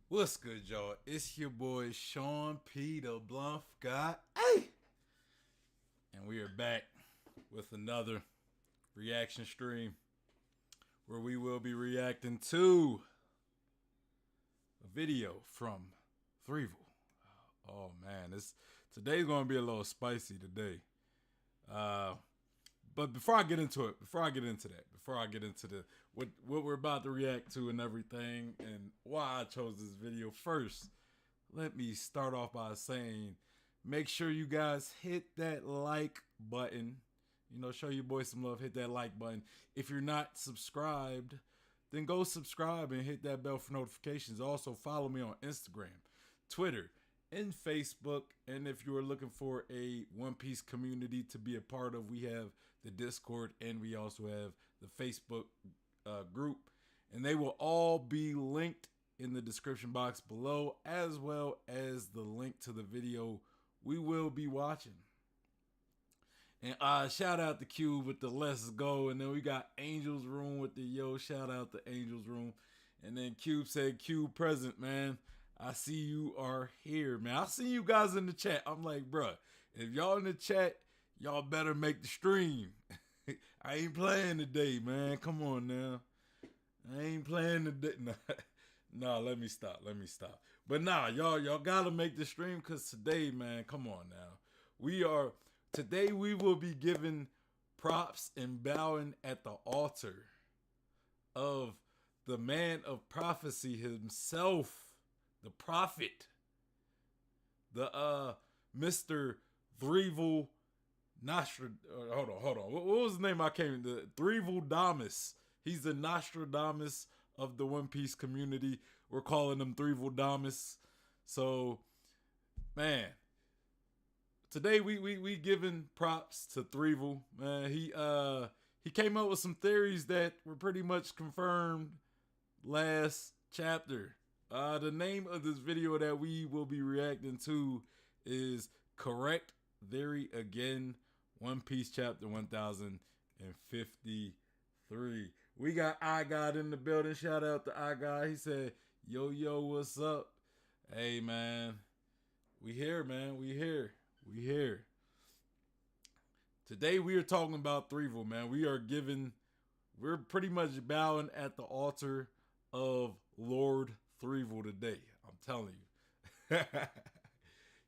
What's good, y'all? It's your boy Sean P. the Blunt Guy. Hey! And we are back with another reaction stream where we will be reacting to a video from Threevil. Oh man, today's gonna be a little spicy today. But before I get into what we're about to react to and everything, and why I chose this video first, let me start off by saying make sure you guys hit that like button. You know, show your boy some love. Hit that like button. If you're not subscribed, then go subscribe and hit that bell for notifications. Also, follow me on Instagram, Twitter, and Facebook. And if you are looking for a One Piece community to be a part of, we have the Discord and we also have the Facebook group. And they will all be linked in the description box below, as well as the link to the video we will be watching. And shout out to Cube with the Let's Go. And then we got Angel's Room with the yo. Shout out to Angel's Room. And then Cube said, Cube present, man. I see you are here, man. I see you guys in the chat. I'm like, bruh, if y'all in the chat, y'all better make the stream. I ain't playing today, man. Come on now. I ain't playing today. Nah, let me stop. But nah, y'all gotta make the stream, because today, man, come on now. Today we will be giving props and bowing at the altar of the man of prophecy himself, the prophet, the Mr. Threevil Hold on. What was his name? The Threevil Damas. He's the Nostradamus of the One Piece community. We're calling him Threevil Damas. So, man, today we giving props to Threevil. Man, he came up with some theories that were pretty much confirmed last chapter. The name of this video that we will be reacting to is Correct Theory Again, One Piece chapter 1053. We got I God in the building. Shout out to I God. He said, yo, what's up? Hey, man. We here, man. We here. Today we are talking about Threevil, man. We're pretty much bowing at the altar of Lord Threevil today. I'm telling you.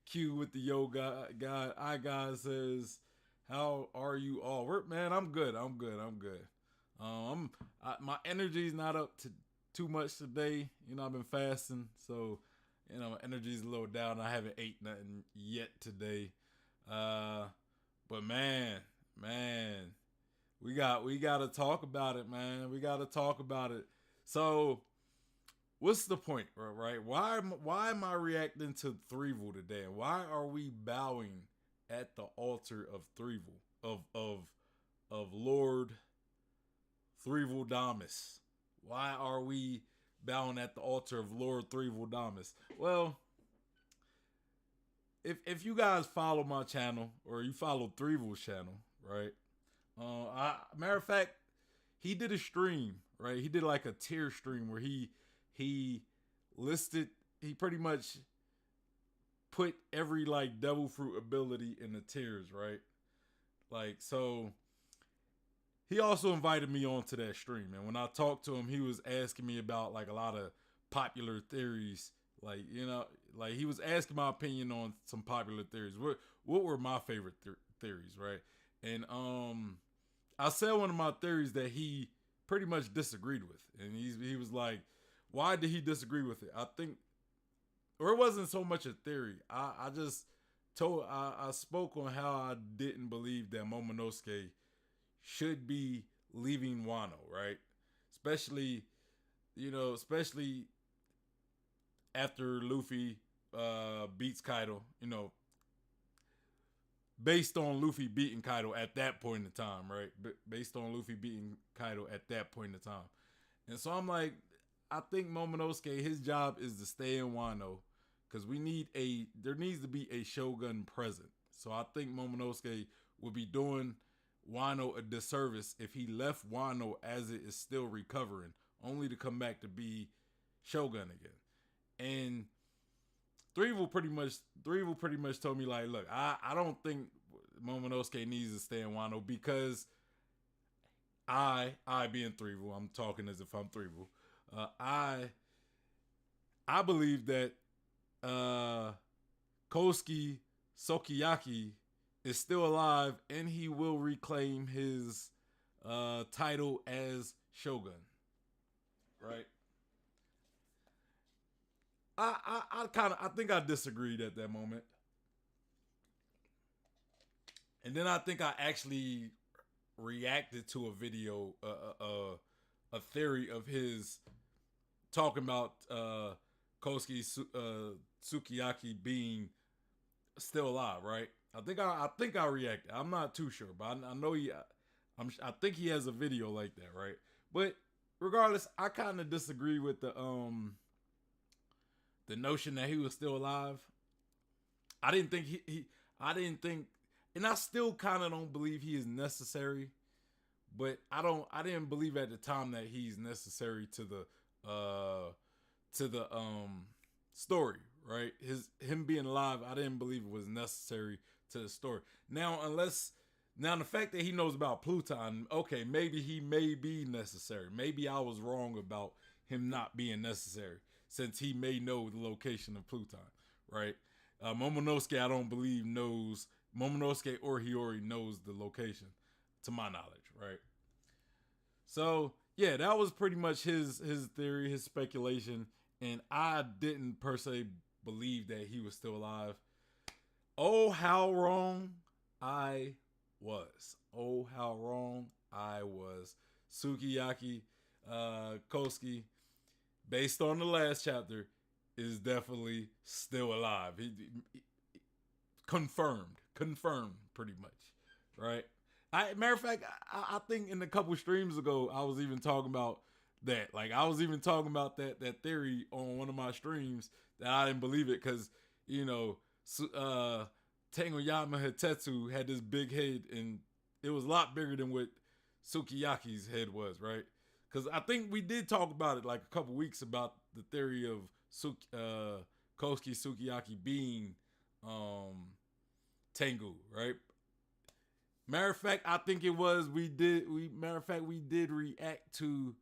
Q with the yo God. I God says, how are you all? Man, I'm good. My energy's not up to too much today. You know, I've been fasting, so you know my energy's a little down. I haven't ate nothing yet today. But man, we gotta talk about it, man. We gotta talk about it. So, what's the point, right? Why am I reacting to Threevil today? Why are we bowing at the altar of Threevil, of Lord Threevil Damas? Why are we bowing at the altar of Lord Threevil Damas? Well, if you guys follow my channel, or you follow Threevil's channel, right? Matter of fact, he did a stream, right? He did like a tier stream where he pretty much put every like devil fruit ability in the tiers, right? Like, so he also invited me onto that stream, and when I talked to him, he was asking me about like a lot of popular theories. Like, you know, like he was asking my opinion on some popular theories. What were my favorite theories, right? And I said one of my theories that he pretty much disagreed with, and he was like, why did he disagree with it? I think, or it wasn't so much a theory. I spoke on how I didn't believe that Momonosuke should be leaving Wano, right? Especially after Luffy beats Kaido, you know, based on Luffy beating Kaido at that point in time, right? Based on Luffy beating Kaido at that point in time. And so I'm like, I think Momonosuke, his job is to stay in Wano, because there needs to be a Shogun present. So I think Momonosuke would be doing Wano a disservice if he left Wano as it is still recovering, only to come back to be Shogun again. And Threevil pretty much told me, like, look, I don't think Momonosuke needs to stay in Wano, because I being Threevil, I'm talking as if I'm Threevil. I believe that Kosuke Sukiyaki is still alive, and he will reclaim his title as Shogun, right? I think I disagreed at that moment. And then I think I actually reacted to a video, a theory of his talking about Sukiyaki being still alive, right? I think I reacted. I'm not too sure, but I know I think he has a video like that, right? But regardless, I kind of disagree with the notion that he was still alive. I didn't think I didn't think, and I still kind of don't believe he is necessary. But I didn't believe at the time that he's necessary to the story, right? Him being alive, I didn't believe it was necessary to the story. Now the fact that he knows about Pluton, okay, maybe he may be necessary. Maybe I was wrong about him not being necessary, since he may know the location of Pluton, right? Momonosuke, I don't believe knows Momonosuke or Hiyori knows the location, to my knowledge, right? So yeah, that was pretty much his theory, his speculation, and I didn't per se believe that he was still alive. Oh, how wrong I was. Oh, how wrong I was. Sukiyaki Kosuke, based on the last chapter, is definitely still alive. He confirmed, pretty much, right? Matter of fact, I think in a couple streams ago, I was even talking about that. Like, I was even talking about that theory on one of my streams, that I didn't believe it because, you know, Tengoyama Hitetsu had this big head, and it was a lot bigger than what Sukiyaki's head was, right? Because I think we did talk about it like a couple weeks about the theory of Kosuke Sukiyaki being Tengu, right? Matter of fact, I think it was we did react to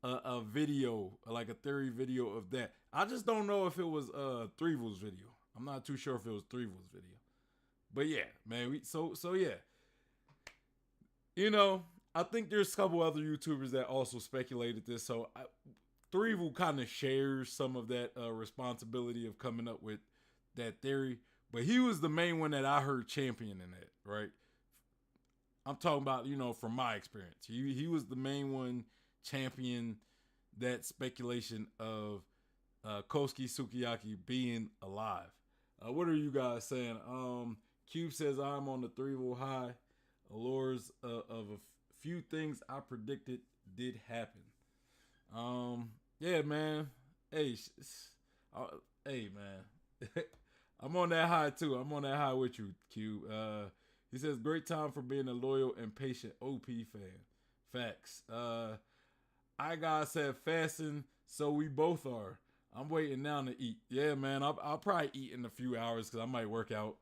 a video, like a theory video of that. I just don't know if it was Threeville's video. I'm not too sure if it was Threeville's video. But yeah, man, so yeah. You know, I think there's a couple other YouTubers that also speculated this. So Threeville kind of shares some of that responsibility of coming up with that theory. But he was the main one that I heard championing it, right? I'm talking about, you know, from my experience. He was the main one champion that speculation of Kosuke Sukiyaki being alive. What are you guys saying? Cube says I'm on the Threeville high. Allures of a few things I predicted did happen. Yeah, man. Hey, hey, man. I'm on that high too. I'm on that high with you, Q. He says, great time for being a loyal and patient OP fan. Facts. I God said fasting, so we both are. I'm waiting now to eat. Yeah, man. I'll probably eat in a few hours because I might work out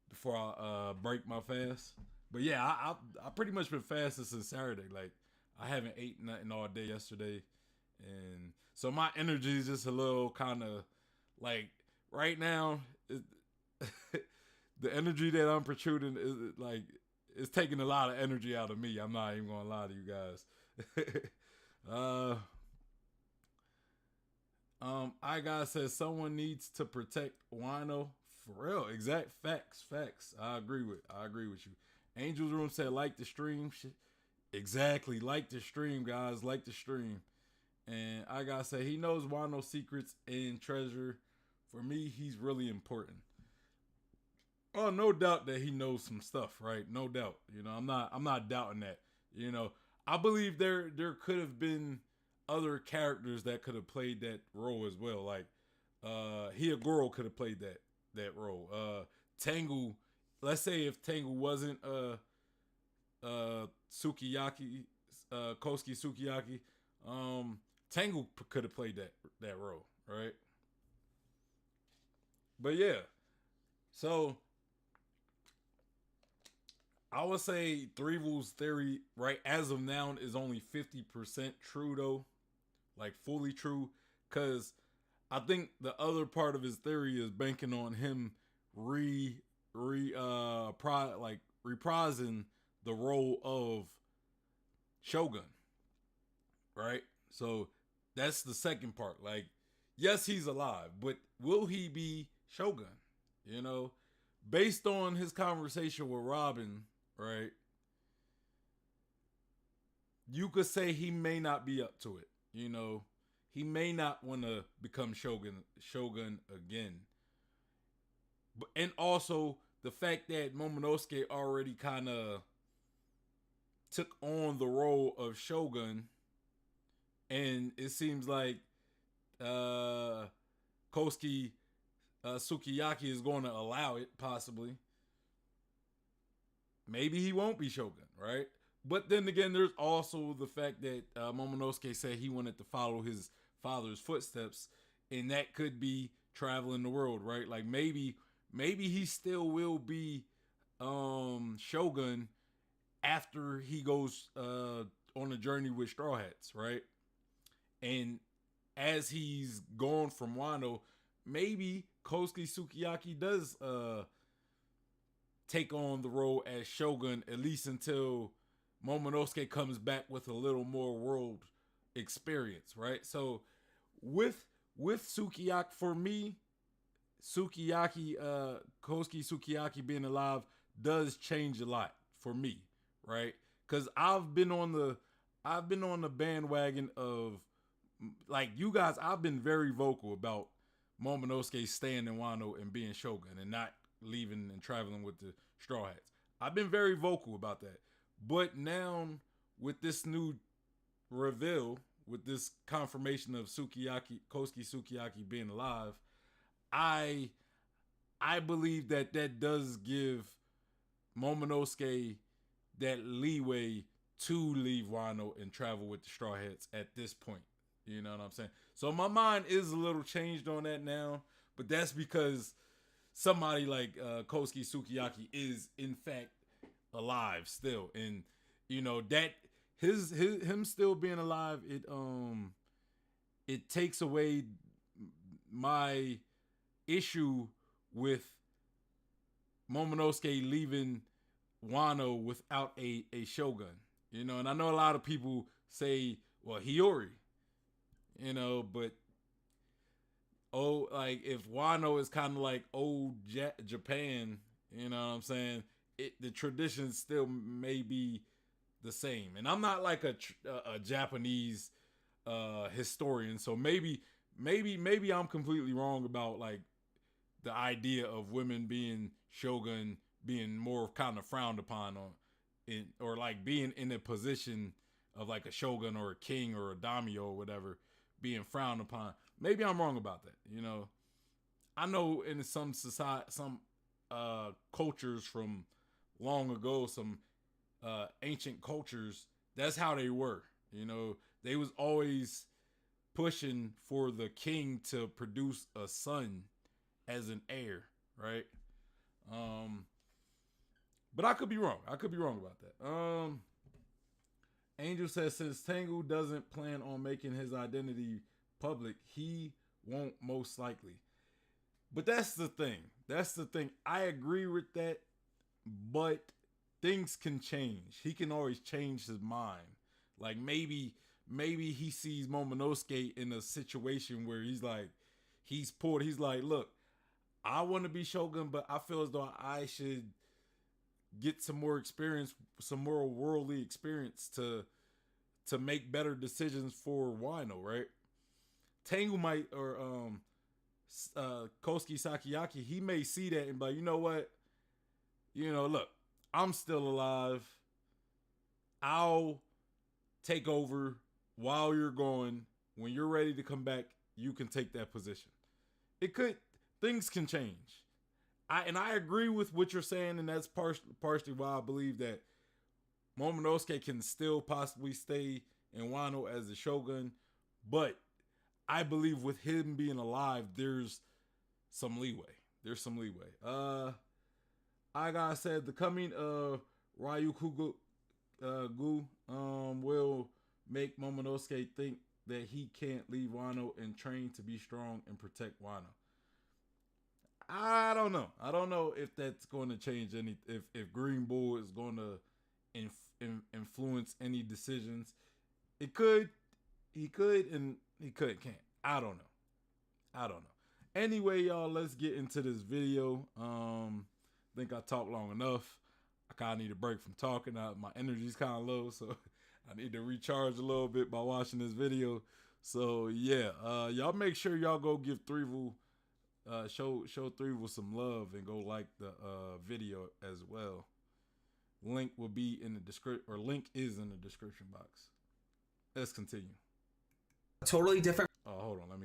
before I break my fast. But yeah, I pretty much been fasting since Saturday. Like, I haven't ate nothing all day yesterday, and so my energy is just a little kind of like right now. The energy that I'm protruding is like it's taking a lot of energy out of me. I'm not even gonna lie to you guys. I gotta say someone needs to protect Wano for real. Exact facts. I agree with you. Angel's Room said like the stream. Exactly, like the stream, guys. Like the stream. And I gotta say he knows Wano's secrets and treasure. For me, he's really important. Oh, no doubt that he knows some stuff, right? No doubt. You know, I'm not doubting that. You know, I believe there could have been other characters that could have played that role as well. Like Hiyagoro could have played that role. Tengu, let's say if Tengu wasn't Sukiyaki, Kosuke Sukiyaki, Tengu could have played that role, right? But yeah, so I would say Threeville's theory, right, as of now, is only 50% true, though. Like, fully true. Because I think the other part of his theory is banking on him reprising the role of Shogun. Right? So, that's the second part. Like, yes, he's alive, but will he be Shogun? You know? based on his conversation with Robin, right? You could say he may not be up to it. You know, he may not want to become Shogun again. But and also the fact that Momonosuke already kind of took on the role of Shogun, and it seems like uh, Kosuke Sukiyaki is going to allow it, possibly. Maybe he won't be Shogun, right? But then again, there's also the fact that Momonosuke said he wanted to follow his father's footsteps, and that could be traveling the world, right? Like maybe he still will be Shogun after he goes on a journey with Straw Hats, right? And as he's gone from Wano, maybe Kosuke Sukiyaki does take on the role as Shogun, at least until Momonosuke comes back with a little more world experience, right? So with Sukiyaki, for me, Sukiyaki, Kosuke Sukiyaki being alive does change a lot for me, right? Because I've been on the bandwagon of, like, you guys. I've been very vocal about Momonosuke staying in Wano and being Shogun and not leaving and traveling with the Straw Hats. I've been very vocal about that. But now with this new reveal, with this confirmation of Kosuke Sukiyaki being alive, I believe that does give Momonosuke that leeway to leave Wano and travel with the Straw Hats at this point. You know what I'm saying? So my mind is a little changed on that now, but that's because somebody like Kosuke Sukiyaki is in fact alive still, and you know that him still being alive, it takes away my issue with Momonosuke leaving Wano without a Shogun. You know, and I know a lot of people say, well, Hiyori, you know, but like if Wano is kind of like old Japan, you know what I'm saying? The traditions still may be the same. And I'm not like a Japanese historian, so maybe I'm completely wrong about like the idea of women being Shogun being more kind of frowned upon or like being in a position of like a shogun or a king or a daimyo or whatever being frowned upon. Maybe I'm wrong about that. You know, I know in some society, some cultures from long ago, some ancient cultures, that's how they were. You know, they was always pushing for the king to produce a son as an heir, right? But I could be wrong. I could be wrong about that. Angel says since Tengu doesn't plan on making his identity public, he won't most likely. But that's the thing. That's the thing. I agree with that, but things can change. He can always change his mind. Like maybe he sees Momonosuke in a situation where he's like, he's like, look, I want to be Shogun, but I feel as though I should get some more experience, some more worldly experience to make better decisions for Wano, right? Tengu might, or Kosuke Sukiyaki, he may see that and be like, you know what? You know, look, I'm still alive. I'll take over while you're going. When you're ready to come back, you can take that position. Things can change. I agree with what you're saying, and that's partially why I believe that Momonosuke can still possibly stay in Wano as the Shogun, but I believe with him being alive, there's some leeway. I gotta say, the coming of Ryukugu will make Momonosuke think that he can't leave Wano and train to be strong and protect Wano. I don't know. I don't know if that's going to change any. If Green Bull is going to influence any decisions. It could. He could, and he can't. I don't know. Anyway, y'all, let's get into this video. think I talked long enough. I kind of need a break from talking. My energy's kind of low, so I need to recharge a little bit by watching this video. So yeah, y'all make sure y'all go give Threevil, show Threevil some love and go like the video as well. Link will be in the description, or link is in the description box. Let's continue. Totally different. Oh, hold on. Let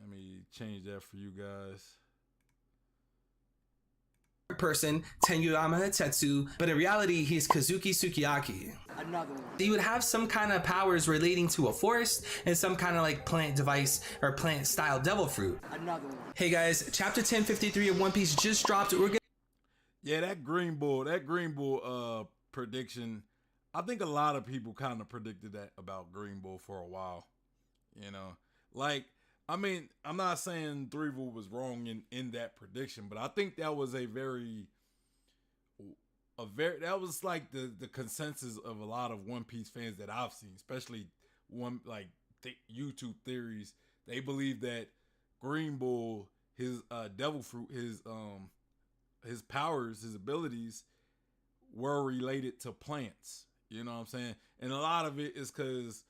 me change that for you guys. Person, Tengyama Tetsu, but in reality, he's Kazuki Sukiyaki. Another one. He would have some kind of powers relating to a forest and some kind of like plant device or plant style devil fruit. Another one. Hey guys, chapter 1053 of One Piece just dropped. We're gonna That Green Bull prediction, I think a lot of people kind of predicted that about Green Bull for a while. You know, like, I mean, I'm not saying Threevil was wrong in that prediction, but I think that was that was like the consensus of a lot of One Piece fans that I've seen, especially YouTube theories. They believe that Green Bull, his devil fruit, his powers, his abilities were related to plants. You know what I'm saying? And a lot of it is because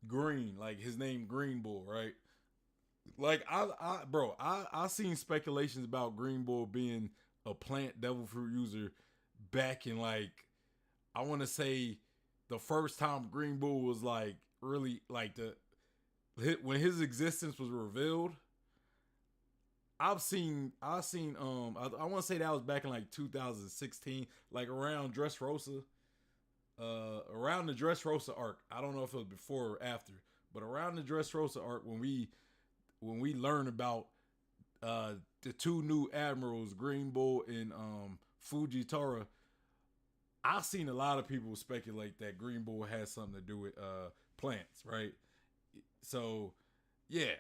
Green, like his name Green Bull, right? Like I seen speculations about Green Bull being a plant devil fruit user back in, like, I want to say the first time Green Bull was like really like when his existence was revealed. I want to say that was back in like 2016, like around Dressrosa, around the Dressrosa arc. I don't know if it was before or after, but around the Dressrosa arc, when we learn about the two new admirals, Green Bull and Fujitora, I've seen a lot of people speculate that Green Bull has something to do with plants, right? So yeah,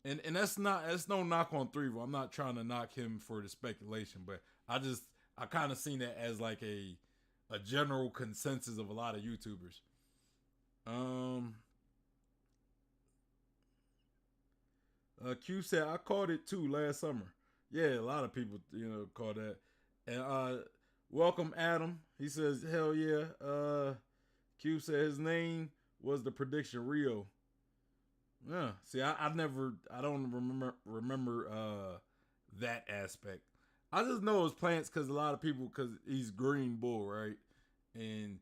and that's no knock on Threevil. I'm not trying to knock him for the speculation, but I kind of seen that as like a general consensus of a lot of YouTubers. Q said, I called it too last summer. Yeah, a lot of people, call that. And welcome Adam. He says, hell yeah. Q said his name was the prediction Rio. Yeah. See, I don't remember that aspect. I just know it's plants because a lot of people, because he's Green Bull, right? And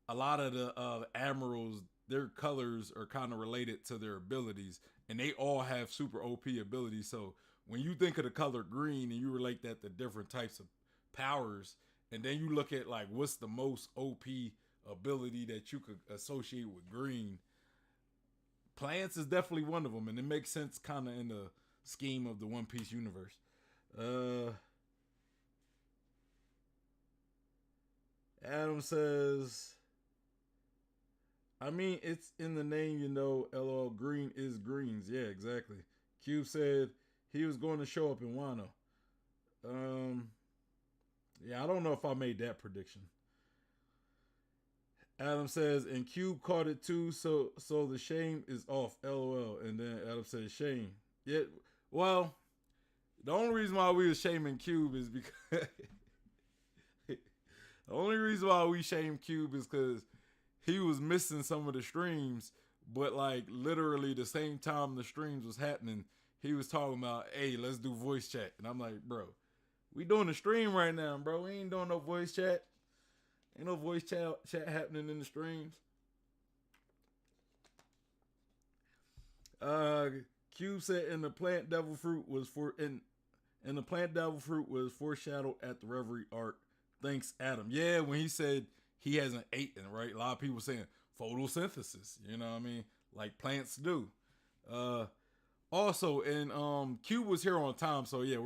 a lot of the admirals, their colors are kind of related to their abilities, and they all have super OP abilities. So when you think of the color green and you relate that to different types of powers, and then you look at like what's the most OP ability that you could associate with green, plants is definitely one of them, and it makes sense kind of in the scheme of the One Piece universe. Adam says, I mean, it's in the name, LOL, green is greens. Yeah, exactly. Cube said he was going to show up in Wano. Yeah, I don't know if I made that prediction. Adam says, and Cube caught it too, so the shame is off, LOL. And then Adam says, shame. Yeah, well, the only reason why we were shaming Cube is because the only reason why we shame Cube is because he was missing some of the streams, but like literally the same time the streams was happening, he was talking about, hey, let's do voice chat. And I'm like, bro, we doing a stream right now, bro. We ain't doing no voice chat. Ain't no voice chat happening in the streams. Cube said, and the plant devil fruit was and the plant devil fruit was foreshadowed at the Reverie arc. Thanks, Adam. Yeah, when he said he hasn't eaten, right? A lot of people saying photosynthesis, you know what I mean? Like plants do. Also, and Cube was here on time, so yeah,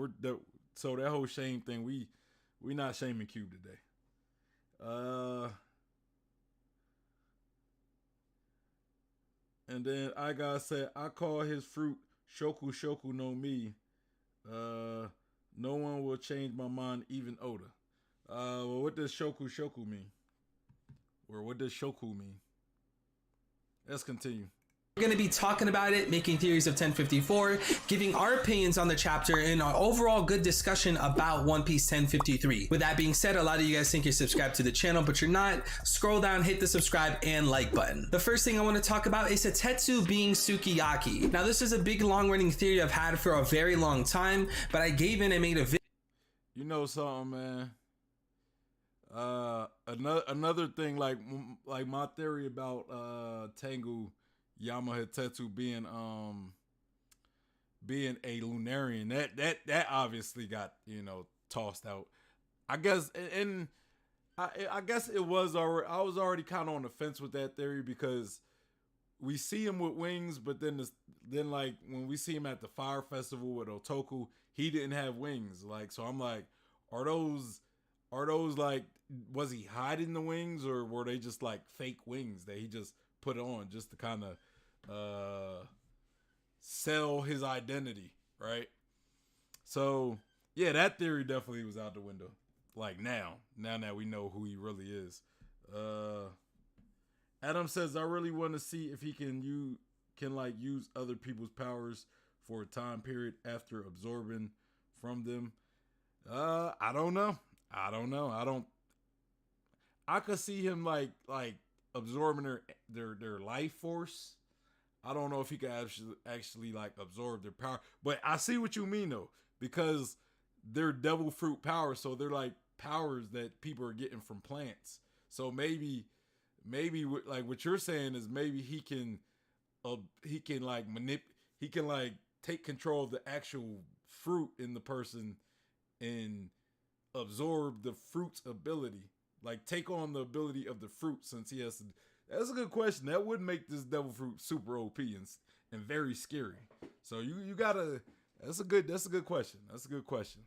so that whole shame thing, we not shaming Cube today. And then I gotta say, I call his fruit Shoku Shoku no Mi. No one will change my mind, even Oda. Well, what does Shoku Shoku mean? Or what does Shoku mean? Let's continue. We're going to be talking about it, making theories of 1054, giving our opinions on the chapter, and our overall good discussion about One Piece 1053. With that being said, a lot of you guys think you're subscribed to the channel, but you're not. Scroll down, hit the subscribe and like button. The first thing I want to talk about is Hitetsu being Sukiyaki. Now, this is a big long-running theory I've had for a very long time, but I gave in and made a video. You know something, man? Another thing, like my theory about Tengu Yama Hitetsu being a Lunarian, that obviously got, you know, tossed out. I guess, and I guess it was already, I was already kind of on the fence with that theory, because we see him with wings, but then like when we see him at the Fire Festival with Otoku, he didn't have wings. Like, so I'm like, are those like, was he hiding the wings, or were they just like fake wings that he just put on just to kind of sell his identity, right? So yeah, that theory definitely was out the window. Like now that we know who he really is. Adam says, I really want to see if he can use other people's powers for a time period after absorbing from them. I don't know. I could see him like absorbing their life force. I don't know if he could actually like absorb their power, but I see what you mean though, because they're devil fruit powers, so they're like powers that people are getting from plants. So maybe like what you're saying is maybe he can take control of the actual fruit in the person and absorb the fruit's ability, like take on the ability of the fruit, since he has to. That's a good question. That would make this devil fruit super OP and very scary. So you gotta. That's a good question. That's a good question.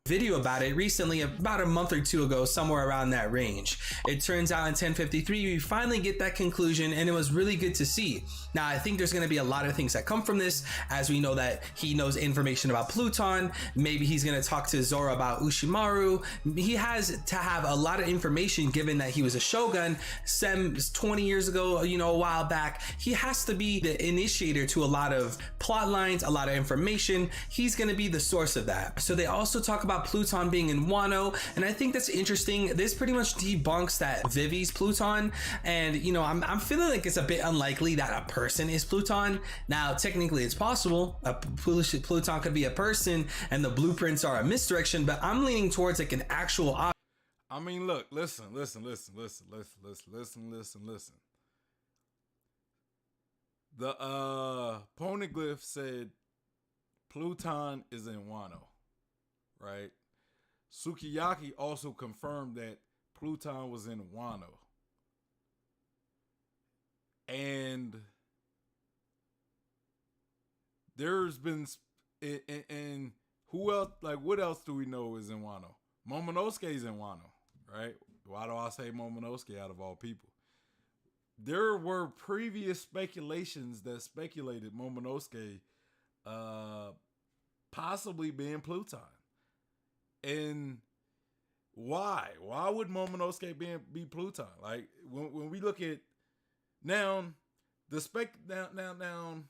Video about it recently, about a month or two ago, somewhere around that range. It turns out in 1053 we finally get that conclusion, and it was really good to see. Now I think there's going to be a lot of things that come from this, as we know that he knows information about Pluton. Maybe he's going to talk to Zoro about Ushimaru. He has to have a lot of information, given that he was a shogun 20 years ago, you know, a while back. He has to be the initiator to a lot of plot lines, a lot of information. He's going to be the source of that. So they also talk about Pluton being in Wano, and I think that's interesting. This pretty much debunks that Vivi's Pluton, and you know, I'm feeling like it's a bit unlikely that a person is Pluton. Now technically it's possible a Pluton could be a person and the blueprints are a misdirection, but I'm leaning towards like an actual I mean, look, listen. The poneglyph said Pluton is in Wano, right? Sukiyaki also confirmed that Pluton was in Wano. And there's been, and who else, like what else do we know is in Wano? Momonosuke's in Wano, right? Why do I say Momonosuke out of all people? There were previous speculations that speculated Momonosuke possibly being Pluton. And why? Why would Momonosuke be Pluton? Like when we look at now, now,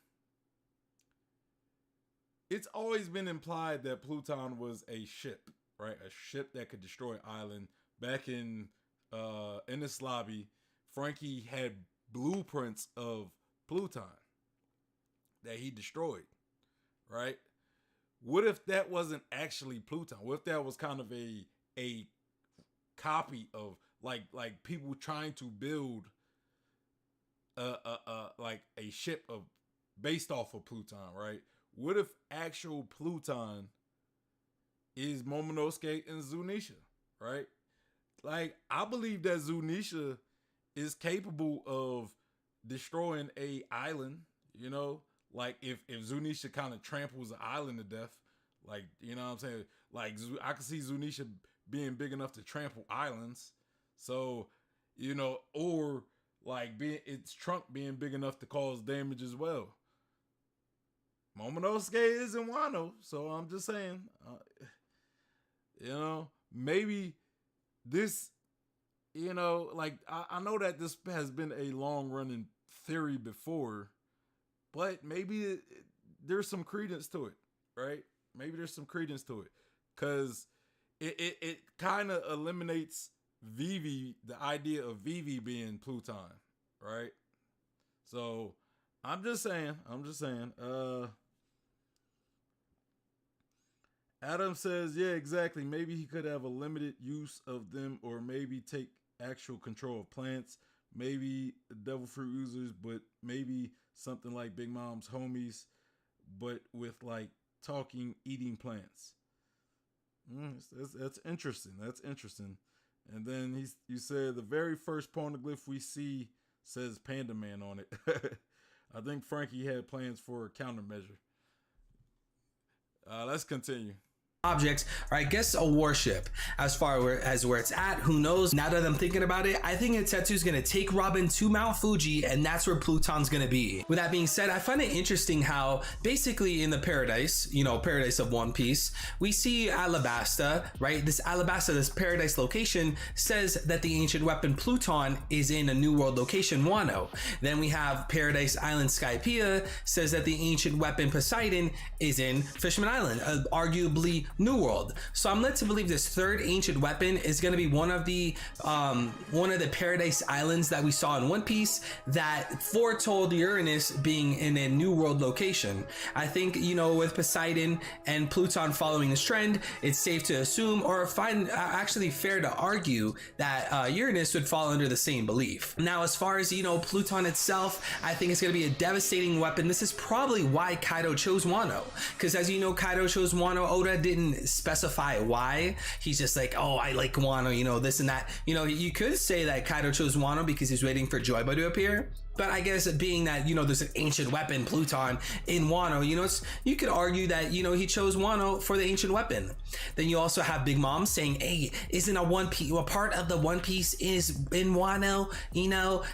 it's always been implied that Pluton was a ship, right? A ship that could destroy an island. Back in this lobby, Frankie had blueprints of Pluton that he destroyed, right? What if that wasn't actually Pluton? What if that was kind of a copy of like people trying to build like a ship of based off of Pluton, right? What if actual Pluton is Momonosuke and Zunisha, right? Like, I believe that Zunisha is capable of destroying a island, you know? Like, if Zunisha kind of tramples an island to death, like, you know what I'm saying? Like, I can see Zunisha being big enough to trample islands. So, you know, or like its trunk being big enough to cause damage as well. Momonosuke is in Wano, so I'm just saying, you know, maybe this you know, like I know that this has been a long running theory before, but maybe there's some credence to it, right? Maybe there's some credence to it, because it kind of eliminates Vivi, the idea of Vivi being Pluton, right? So I'm just saying. Adam says, yeah, exactly. Maybe he could have a limited use of them, or maybe take actual control of plants. Maybe devil fruit users, but maybe something like Big Mom's homies, but with like talking, eating plants. That's interesting. That's interesting. And then you said the very first poneglyph we see says Panda Man on it. I think Frankie had plans for a countermeasure. Let's continue. Objects, or I guess a warship. As far as where it's at, who knows? Now that I'm thinking about it, I think Tetsu's gonna take Robin to Mount Fuji, and that's where Pluton's gonna be. With that being said, I find it interesting how basically in the paradise, paradise of One Piece, we see Alabasta, right? This Alabasta, this paradise location, says that the ancient weapon Pluton is in a New World location, Wano. Then we have Paradise Island Skypiea, says that the ancient weapon Poseidon is in Fishman Island, arguably New World. So I'm led to believe this third ancient weapon is going to be one of the Paradise Islands that we saw in One Piece that foretold Uranus being in a New World location. I think, with Poseidon and Pluton following this trend, it's safe to assume, or find actually fair to argue, that Uranus would fall under the same belief. Now, as far as Pluton itself, I think it's going to be a devastating weapon. This is probably why Kaido chose Wano, because as you know, Kaido chose Wano. Oda didn't specify why. He's just like, oh, I like Wano, this and that. You could say that Kaido chose Wano because he's waiting for Joyba to appear. But I guess being that, there's an ancient weapon, Pluton, in Wano, you could argue that, he chose Wano for the ancient weapon. Then you also have Big Mom saying, hey, isn't a part of the One Piece is in Wano,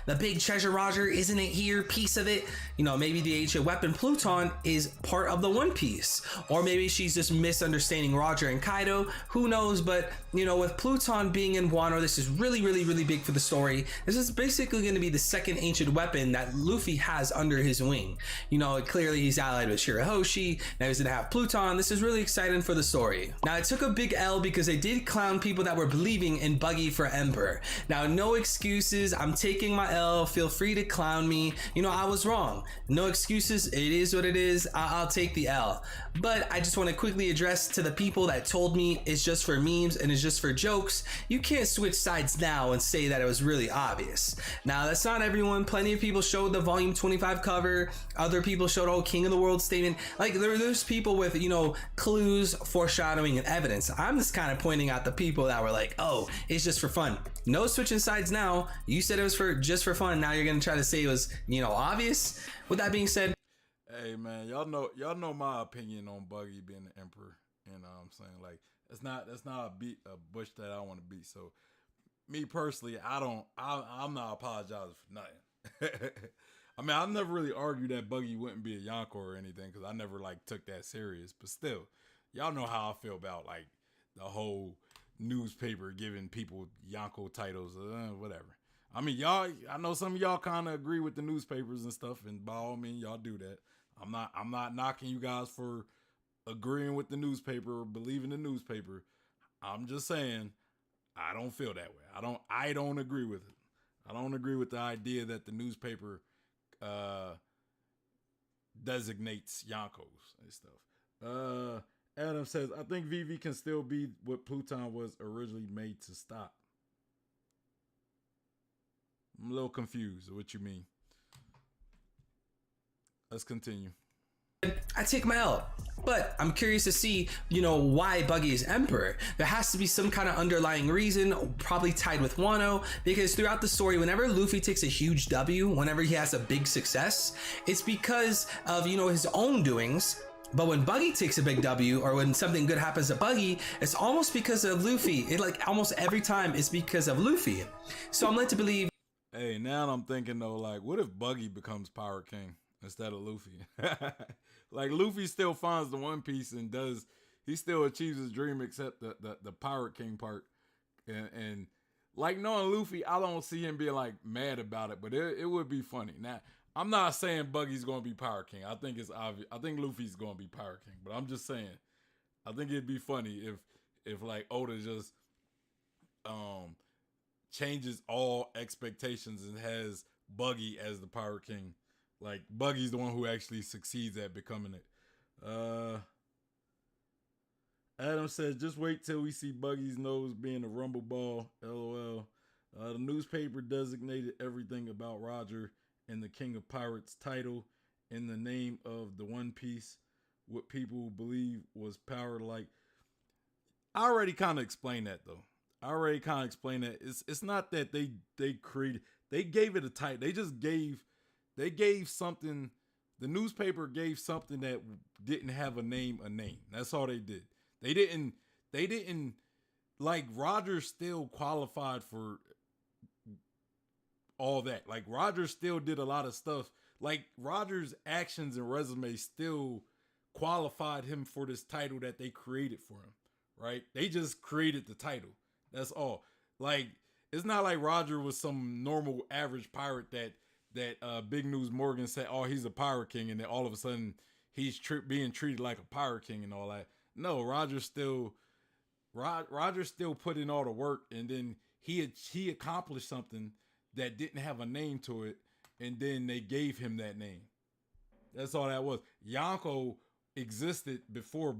the big treasure, Roger, isn't it here, piece of it? Maybe the ancient weapon, Pluton, is part of the One Piece. Or maybe she's just misunderstanding Roger and Kaido, who knows? But, with Pluton being in Wano, this is really, really, really big for the story. This is basically going to be the second ancient weapon that Luffy has under his wing. Clearly he's allied with Shirahoshi. Now he's gonna have Pluton. This is really exciting for the story. Now, I took a big L because I did clown people that were believing in Buggy for Emperor. Now, no excuses. I'm taking my L. Feel free to clown me. I was wrong. No excuses. It is what it is. I'll take the L. But I just want to quickly address to the people that told me it's just for memes and it's just for jokes. You can't switch sides now and say that it was really obvious. Now, that's not everyone. Plenty of people showed the volume 25 cover. Other people showed King of the World statement. Like, there's people with clues, foreshadowing, and evidence. I'm just kind of pointing out the people that were like, oh, it's just for fun. No switching sides now. You said it was just for fun. Now you're gonna try to say it was obvious. With that being said, hey man, y'all know my opinion on Buggy being the Emperor. You know what I'm saying? Like, that's not a bush that I want to beat. So me personally, I'm not apologizing for nothing. I mean, I've never really argued that Buggy wouldn't be a Yonko or anything, because I never took that serious. But still, y'all know how I feel about the whole newspaper giving people Yonko titles, whatever. I mean, I know some of y'all kind of agree with the newspapers and stuff, and by all means, y'all do that. I'm not knocking you guys for agreeing with the newspaper or believing the newspaper. I'm just saying, I don't feel that way. I don't agree with it. I don't agree with the idea that the newspaper designates Yonkos and stuff. Adam says, I think Vivi can still be what Pluton was originally made to stop. I'm a little confused with what you mean. Let's continue. I take my L, but I'm curious to see, why Buggy is Emperor. There has to be some kind of underlying reason, probably tied with Wano, because throughout the story, whenever Luffy takes a huge W, whenever he has a big success, it's because of, his own doings. But when Buggy takes a big W, or when something good happens to Buggy, it's almost because of Luffy. Almost every time it's because of Luffy. So I'm led to believe. Hey, now I'm thinking though, what if Buggy becomes Pirate King instead of Luffy? Luffy still finds the One Piece and he still achieves his dream, except the Pirate King part. And like knowing Luffy, I don't see him being like mad about it, but it would be funny. Now, I'm not saying Buggy's gonna be Pirate King. I think it's obvious. I think Luffy's gonna be Pirate King, but I'm just saying, I think it'd be funny if like Oda just changes all expectations and has Buggy as the Pirate King. Like Buggy's the one who actually succeeds at becoming it. Adam says, just wait till we see Buggy's nose being a rumble ball. LOL. The newspaper designated everything about Roger and the King of Pirates title in the name of the One Piece, what people believe was power. Like, I already kind of explained that though. It's not that they created, they gave it a title. They gave something. The newspaper gave something that didn't have a name. That's all they did. They didn't like Roger still qualified for all that. Like Roger still did a lot of stuff. Like Roger's actions and resume still qualified him for this title that they created for him, right? They just created the title. That's all. Like it's not like Roger was some normal average pirate that Big News Morgan said, oh, he's a pirate king, and then all of a sudden he's being treated like a pirate king and all that. No, Roger still put in all the work, and then he accomplished something that didn't have a name to it, and then they gave him that name. That's all that was. Yonko existed before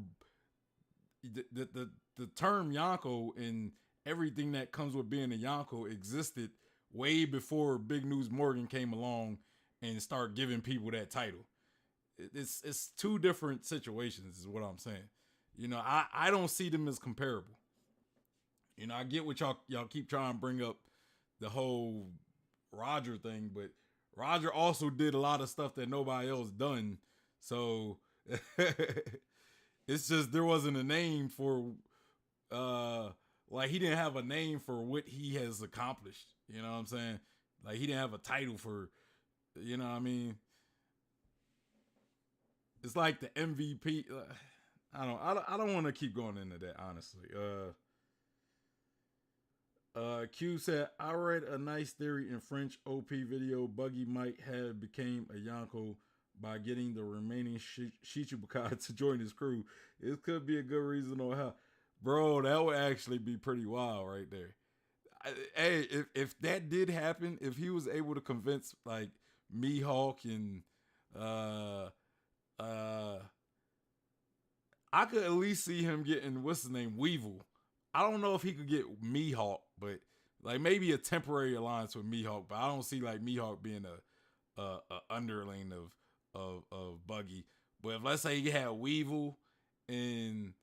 the term Yonko and everything that comes with being a Yonko existed way before Big News Morgan came along and started giving people that title. It's two different situations is what I'm saying. You know, I don't see them as comparable. You know, I get what y'all keep trying to bring up the whole Roger thing, but Roger also did a lot of stuff that nobody else done. So it's just there wasn't a name for like he didn't have a name for what he has accomplished. You know what I'm saying? Like he didn't have a title for, you know what I mean? It's like the MVP. I don't want to keep going into that, honestly. Q said, I read a nice theory in French OP video. Buggy might have became a Yonko by getting the remaining Shichibukai to join his crew. It could be a good reason on how. Bro, that would actually be pretty wild right there. Hey, if that did happen, if he was able to convince like Mihawk and I could at least see him getting what's his name, Weevil. I don't know if he could get Mihawk, but like maybe a temporary alliance with Mihawk. But I don't see like Mihawk being a underling of Buggy. But if let's say you had Weevil and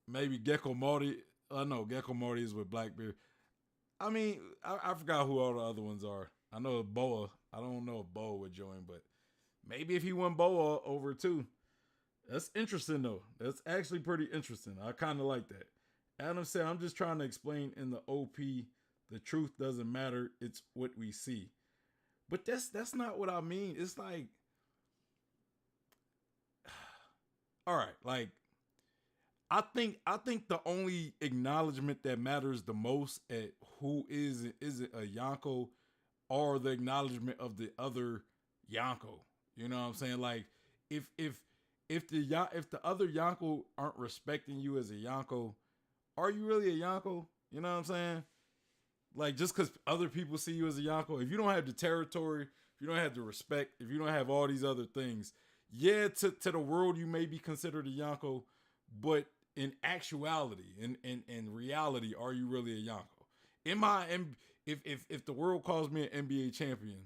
maybe Gecko Marty. No, Gecko Marty is with Blackbeard. I mean, I forgot who all the other ones are. I know Boa. I don't know if Boa would join, but maybe if he won Boa over too. That's interesting though. That's actually pretty interesting. I kind of like that. Adam said, I'm just trying to explain in the OP, the truth doesn't matter. It's what we see. But that's not what I mean. It's like, all right, like, I think the only acknowledgement that matters the most at who is it a Yonko or the acknowledgement of the other Yonko. You know what I'm saying? Like if the other Yonko aren't respecting you as a Yonko, are you really a Yonko? You know what I'm saying? Like just because other people see you as a Yonko, if you don't have the territory, if you don't have the respect, if you don't have all these other things, yeah, to the world you may be considered a Yonko, but in actuality, in reality, are you really a Yonko? If the world calls me an NBA champion,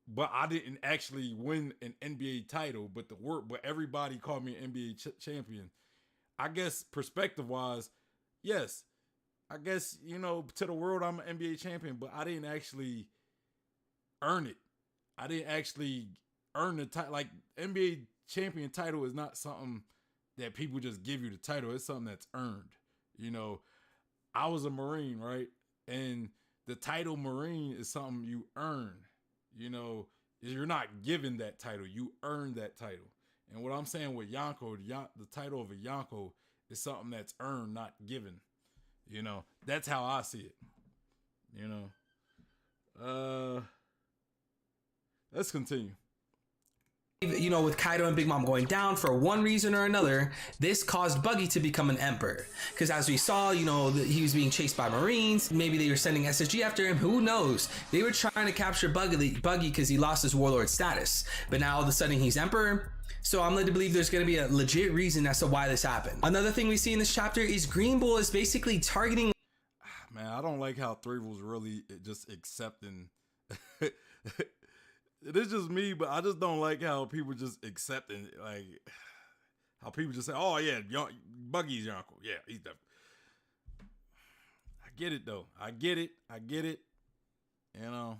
but I didn't actually win an NBA title, but everybody called me an NBA champion, I guess perspective wise, yes, I guess, you know, to the world I'm an NBA champion, but I didn't actually earn it. I didn't actually earn the title. Like NBA champion title is not something that people just give you the title. It's something that's earned. You know, I was a Marine, right? And the title Marine is something you earn. You know, you're not given that title. You earn that title. And what I'm saying with Yonko, the title of a Yonko is something that's earned, not given. You know, that's how I see it. You know, let's continue. You know, with Kaido and Big Mom going down for one reason or another, this caused Buggy to become an emperor. Because as we saw, you know, he was being chased by Marines. Maybe they were sending SSG after him. Who knows? They were trying to capture Buggy because he lost his warlord status. But now all of a sudden he's emperor. So I'm led to believe there's going to be a legit reason as to why this happened. Another thing we see in this chapter is Green Bull is basically targeting... Man, I don't like how Three was really just accepting... It is just me, but I just don't like how people just accepting, like, how people just say, "Oh yeah, Buggy's your uncle." Yeah, he's definitely. I get it though. I get it. You know.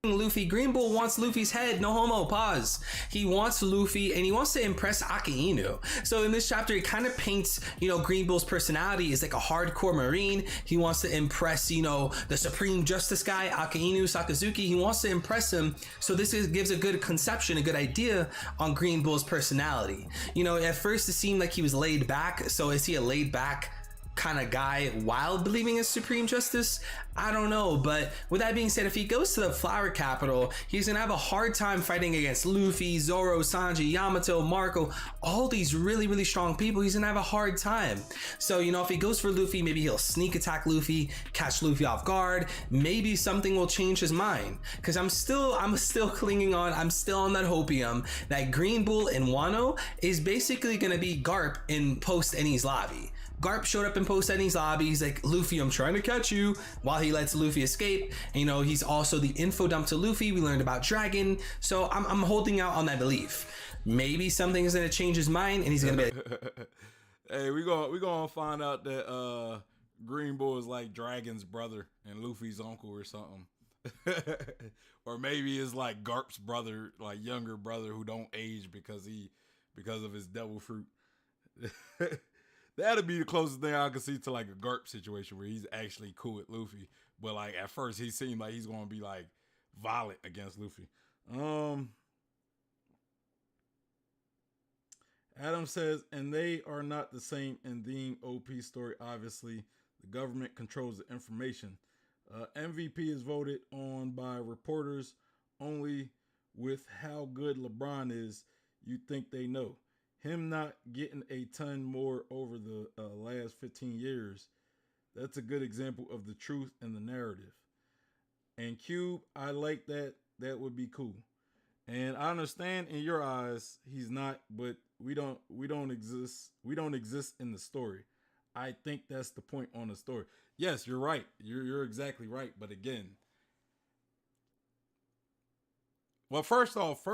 Luffy. Green Bull wants Luffy's head. No homo. Pause. He wants Luffy and he wants to impress Aka Inu. So in this chapter, it kind of paints, you know, Green Bull's personality as like a hardcore Marine. He wants to impress, you know, the Supreme Justice guy, Aka Inu Sakazuki. He wants to impress him. So this gives a good conception, a good idea on Green Bull's personality. You know, at first it seemed like he was laid back. So is he a laid back kind of guy while believing in supreme justice? I don't know. But with that being said, if he goes to the Flower Capital, he's gonna have a hard time fighting against Luffy, Zoro, Sanji, Yamato, Marco, all these really strong people. He's gonna have a hard time. So, you know, if he goes for Luffy, maybe he'll sneak attack Luffy, catch Luffy off guard. Maybe something will change his mind, because I'm still clinging on. I'm still on that hopium that Green Bull in Wano is basically gonna be Garp in post Enies lobby. Garp showed up in post Enies lobby. He's like, "Luffy, I'm trying to catch you," while he lets Luffy escape. And, you know, he's also the info dump to Luffy. We learned about Dragon. So I'm holding out on that belief. Maybe something is going to change his mind and he's going to be Hey, we gonna find out that Green Bull is like Dragon's brother and Luffy's uncle or something. Or maybe it's like Garp's brother, like younger brother who don't age because of his devil fruit. That'd be the closest thing I could see to like a Garp situation where he's actually cool with Luffy. But like at first he seemed like he's gonna be like violent against Luffy. Adam says, and they are not the same in the OP story. Obviously, the government controls the information. MVP is voted on by reporters only. With how good LeBron is, you think they know. Him not getting a ton more over the last 15 years, that's a good example of the truth and the narrative. And Cube, I like that. That would be cool. And I understand in your eyes he's not, but we don't exist in the story. I think that's the point on the story. Yes, you're right. You're exactly right. But again, well, first off,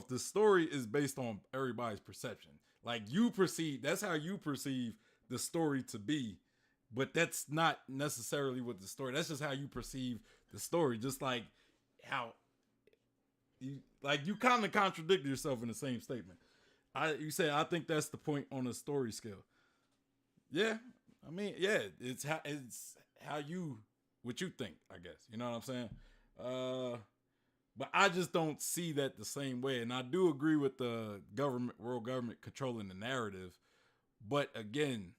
the story is based on everybody's perception. Like that's how you perceive the story to be, but that's not necessarily what the story. That's just how you perceive the story. Just like how you kind of contradict yourself in the same statement. You say I think that's the point on a story scale. Yeah, I mean, yeah, it's how you what you think. I guess you know what I'm saying. But I just don't see that the same way. And I do agree with the world government controlling the narrative. But again,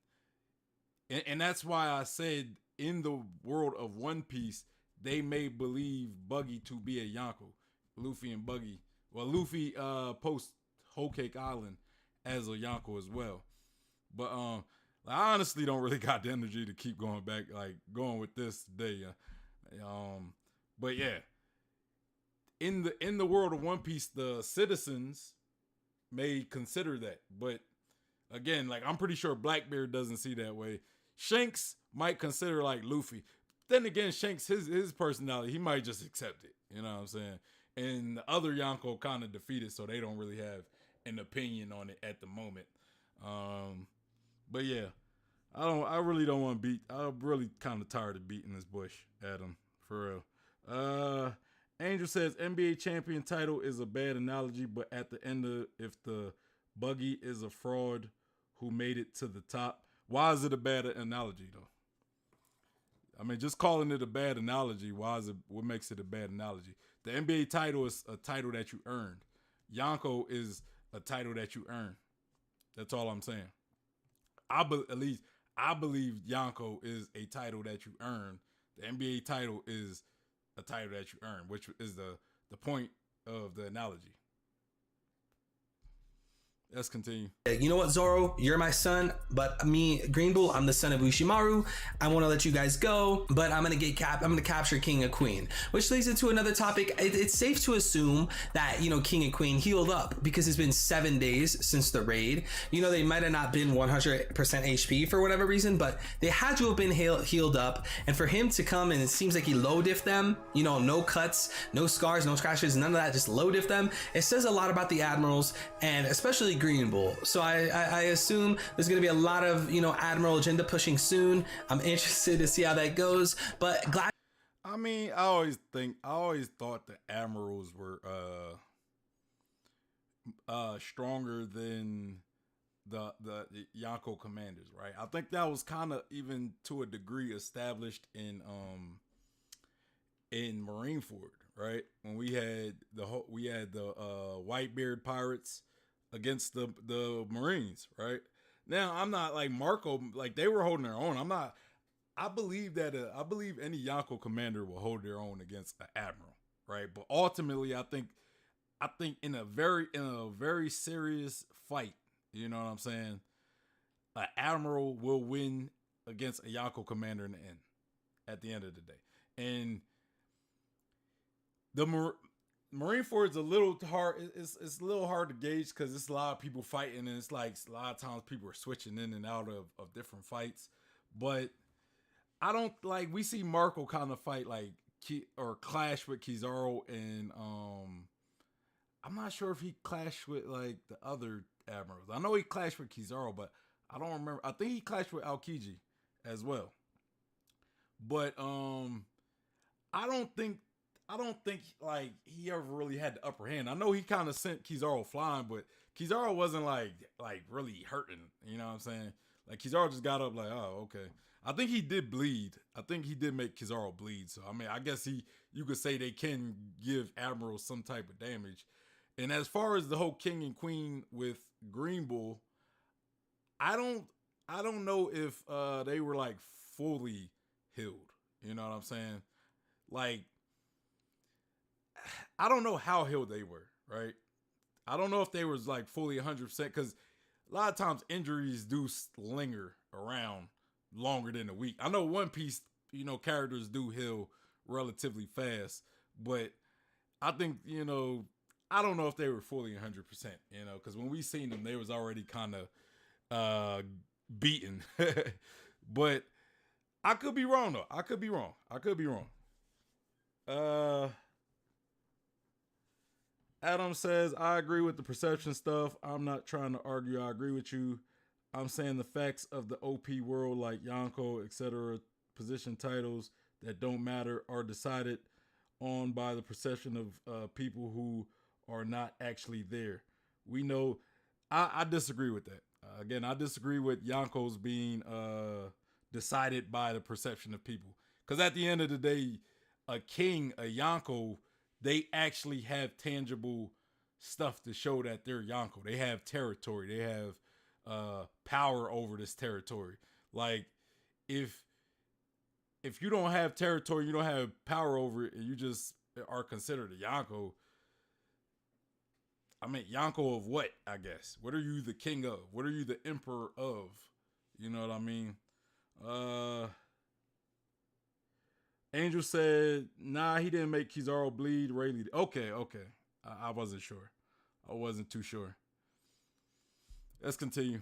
and that's why I said in the world of One Piece, they may believe Buggy to be a Yonko. Luffy and Buggy. Well, Luffy post Whole Cake Island as a Yonko as well. But I honestly don't really got the energy to keep going with this today. But yeah. In the world of One Piece, the citizens may consider that, but again, like I'm pretty sure Blackbeard doesn't see that way. Shanks might consider like Luffy. Then again, Shanks his personality, he might just accept it. You know what I'm saying? And the other Yonko kind of defeated, so they don't really have an opinion on it at the moment. But yeah, I really don't want to beat. I'm really kind of tired of beating this bush, Adam, for real. Angel says NBA champion title is a bad analogy, but at the end of if the Buggy is a fraud who made it to the top, why is it a bad analogy though? I mean, just calling it a bad analogy, what makes it a bad analogy? The NBA title is a title that you earned. Yonko is a title that you earn. That's all I'm saying. At least I believe Yonko is a title that you earn. The NBA title is a title that you earn, which is the point of the analogy. Let's continue. You know what, Zoro? You're my son, but me, Green Bull, I'm the son of Ushimaru. I want to let you guys go, but I'm gonna capture King and Queen, which leads into another topic. It's safe to assume that, you know, King and Queen healed up because it's been 7 days since the raid. You know, they might have not been 100% HP for whatever reason, but they had to have been healed up. And for him to come and it seems like he low diff them, you know, no cuts, no scars, no scratches, none of that, just low diff them. It says a lot about the Admirals and especially Green Bull. So I assume there's going to be a lot of, you know, Admiral agenda pushing soon. I'm interested to see how that goes, but glad. I mean, I always thought the Admirals were stronger than the Yonko commanders, right? I think that was kind of even to a degree established in Marineford, right? When we had the Whitebeard pirates against the Marines, right? Now I'm not like Marco, like they were holding their own. I believe any Yonko commander will hold their own against an admiral, right? But ultimately, I think in a very serious fight, you know what I'm saying, an admiral will win against a Yonko commander in the end, at the end of the day. And the Marineford's a little hard. It's a little hard to gauge because it's a lot of people fighting, and it's like a lot of times people are switching in and out of different fights. But I don't like, we see Marco kind of fight like or clash with Kizaru, and I'm not sure if he clashed with like the other admirals. I know he clashed with Kizaru, but I don't remember. I think he clashed with Aokiji as well. But I don't think like he ever really had the upper hand. I know he kind of sent Kizaru flying, but Kizaru wasn't like really hurting. You know what I'm saying? Like Kizaru just got up like, oh, okay. I think he did bleed. I think he did make Kizaru bleed. So I mean, I guess you could say they can give Admiral some type of damage. And as far as the whole King and Queen with Green Bull, I don't know if they were like fully healed. You know what I'm saying? Like, I don't know how healed they were, right? I don't know if they was like fully 100% because a lot of times injuries do linger around longer than a week. I know One Piece, you know, characters do heal relatively fast, but I think, you know, I don't know if they were fully 100%, you know, because when we seen them, they was already kind of beaten. But I could be wrong, though. I could be wrong. Adam says, I agree with the perception stuff. I'm not trying to argue. I agree with you. I'm saying the facts of the OP world, like Yonko, etc., position titles that don't matter are decided on by the perception of people who are not actually there. We know, I disagree with that. Again, I disagree with Yonko's being decided by the perception of people. Because at the end of the day, a king, a Yonko, they actually have tangible stuff to show that they're Yonko. They have territory. They have power over this territory. Like, if you don't have territory, you don't have power over it, and you just are considered a Yonko, I mean, Yonko of what, I guess? What are you the king of? What are you the emperor of? You know what I mean? Angel said, nah, he didn't make Kizaru bleed. Rayleigh. Okay. I wasn't sure. I wasn't too sure. Let's continue.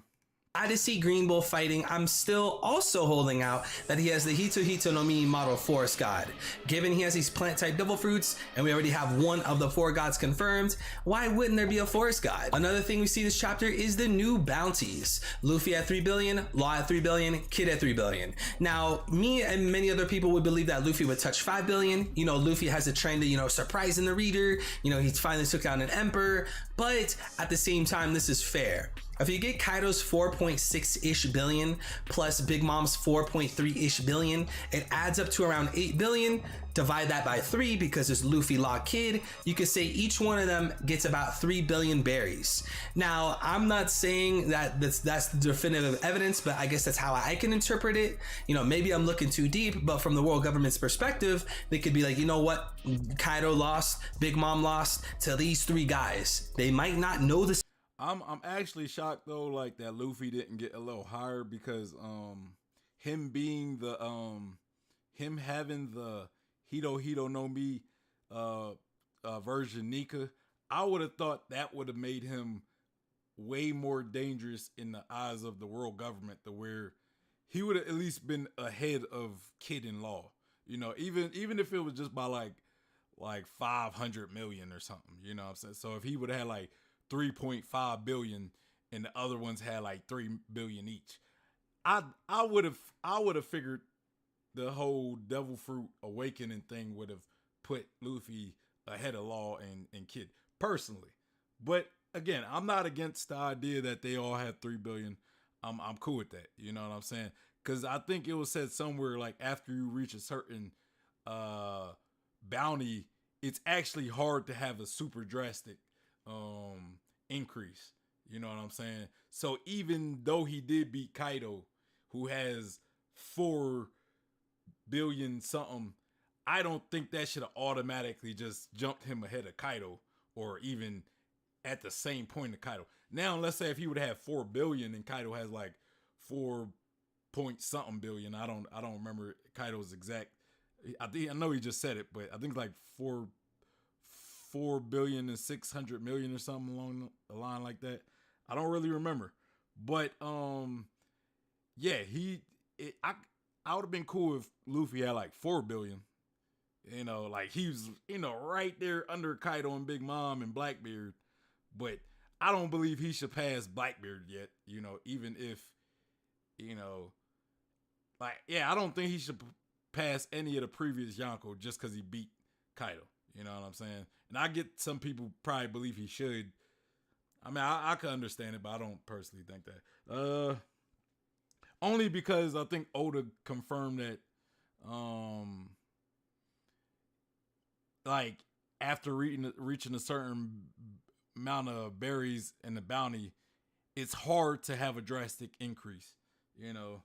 I to see Green Bull fighting, I'm still also holding out that he has the Hito Hito no Mi model Forest God. Given he has these plant type devil fruits and we already have one of the 4 gods confirmed, why wouldn't there be a Forest God? Another thing we see this chapter is the new bounties. Luffy at 3 billion, Law at 3 billion, Kid at 3 billion. Now, me and many other people would believe that Luffy would touch 5 billion. You know, Luffy has a trend of, you know, surprising the reader. You know, he finally took down an emperor, but at the same time, this is fair. If you get Kaido's 4.6-ish billion plus Big Mom's 4.3-ish billion, it adds up to around 8 billion. Divide that by 3 because it's Luffy, Law, Kid. You could say each one of them gets about 3 billion berries. Now, I'm not saying that that's the definitive evidence, but I guess that's how I can interpret it. You know, maybe I'm looking too deep, but from the world government's perspective, they could be like, you know what? Kaido lost, Big Mom lost to these 3 guys. They might not know this. I'm actually shocked though, like that Luffy didn't get a little higher because him being the him having the Hito no Mi version Nika, I would have thought that would have made him way more dangerous in the eyes of the world government, to where he would have at least been ahead of Kid in Law. You know, even if it was just by like 500 million or something, you know what I'm saying? So if he would have had like 3.5 billion and the other ones had like 3 billion each, I would have figured the whole Devil Fruit Awakening thing would have put Luffy ahead of Law and Kid personally. But again, I'm not against the idea that they all have 3 billion. I'm cool with that. You know what I'm saying? Because I think it was said somewhere like after you reach a certain bounty, it's actually hard to have a super drastic increase. You know what I'm saying? So even though he did beat Kaido, who has 4 billion something, I don't think that should have automatically just jumped him ahead of Kaido, or even at the same point of Kaido. Now, let's say if he would have 4 billion and Kaido has like 4 point something billion. I don't remember Kaido's exact. I know he just said it, but I think like 4 billion and 600 million or something along a line like that. I don't really remember, but yeah, I would have been cool if Luffy had like 4 billion. You know, like he was, you know, right there under Kaido and Big Mom and Blackbeard. But I don't believe he should pass Blackbeard yet. You know, even if, you know, like, yeah, I don't think he should pass any of the previous Yonko just because he beat Kaido. You know what I'm saying? And I get some people probably believe he should. I mean, I can understand it, but I don't personally think that. Only because I think Oda confirmed that, like, after reaching a certain amount of berries in the bounty, it's hard to have a drastic increase, you know?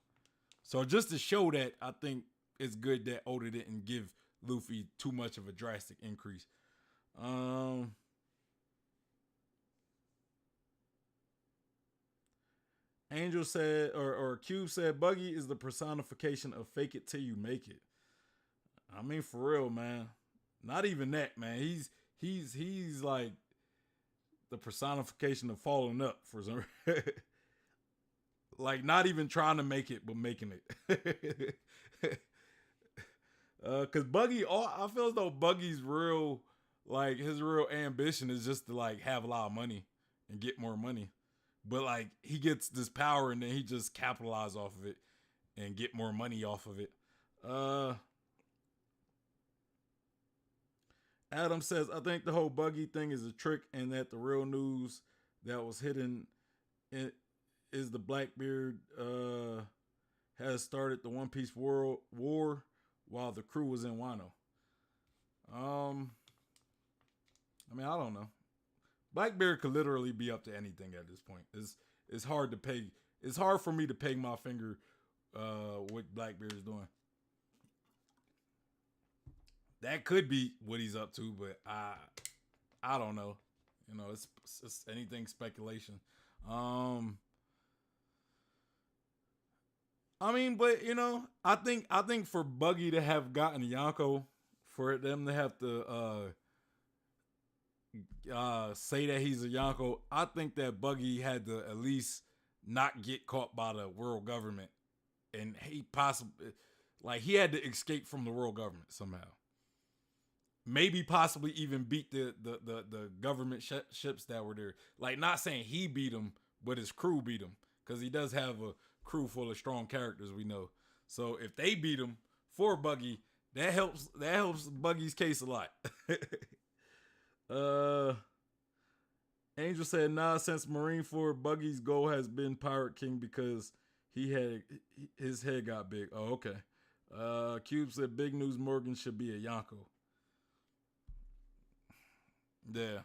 So just to show that, I think it's good that Oda didn't give Luffy too much of a drastic increase. Angel said, or Cube said, Buggy is the personification of fake it till you make it. I mean, for real, man. Not even that, man. He's like the personification of falling up for some. Like not even trying to make it, but making it. Cause Buggy, I feel as though Buggy's real, like his real ambition is just to like have a lot of money and get more money. But like he gets this power and then he just capitalize off of it and get more money off of it. Adam says, I think the whole Buggy thing is a trick and that the real news that was hidden is the Blackbeard has started the One Piece war while the crew was in Wano. I mean, I don't know. Blackbeard could literally be up to anything at this point. It's hard to peg. It's hard for me to peg my finger what Blackbeard is doing. That could be what he's up to, but I don't know. You know, it's anything speculation. I mean, but you know, I think for Buggy to have gotten Yonko, for them to have to say that he's a Yonko, I think that Buggy had to at least not get caught by the world government, and he possibly, like, he had to escape from the world government somehow. Maybe possibly even beat the government ships that were there. Like, not saying he beat him, but his crew beat him, because he does have a crew full of strong characters, we know. So if they beat him for Buggy, that helps Buggy's case a lot. Angel said, nah, since Marineford, Buggy's goal has been Pirate King because his head got big. Oh, okay. Cube said, big news, Morgan should be a Yonko. Yeah.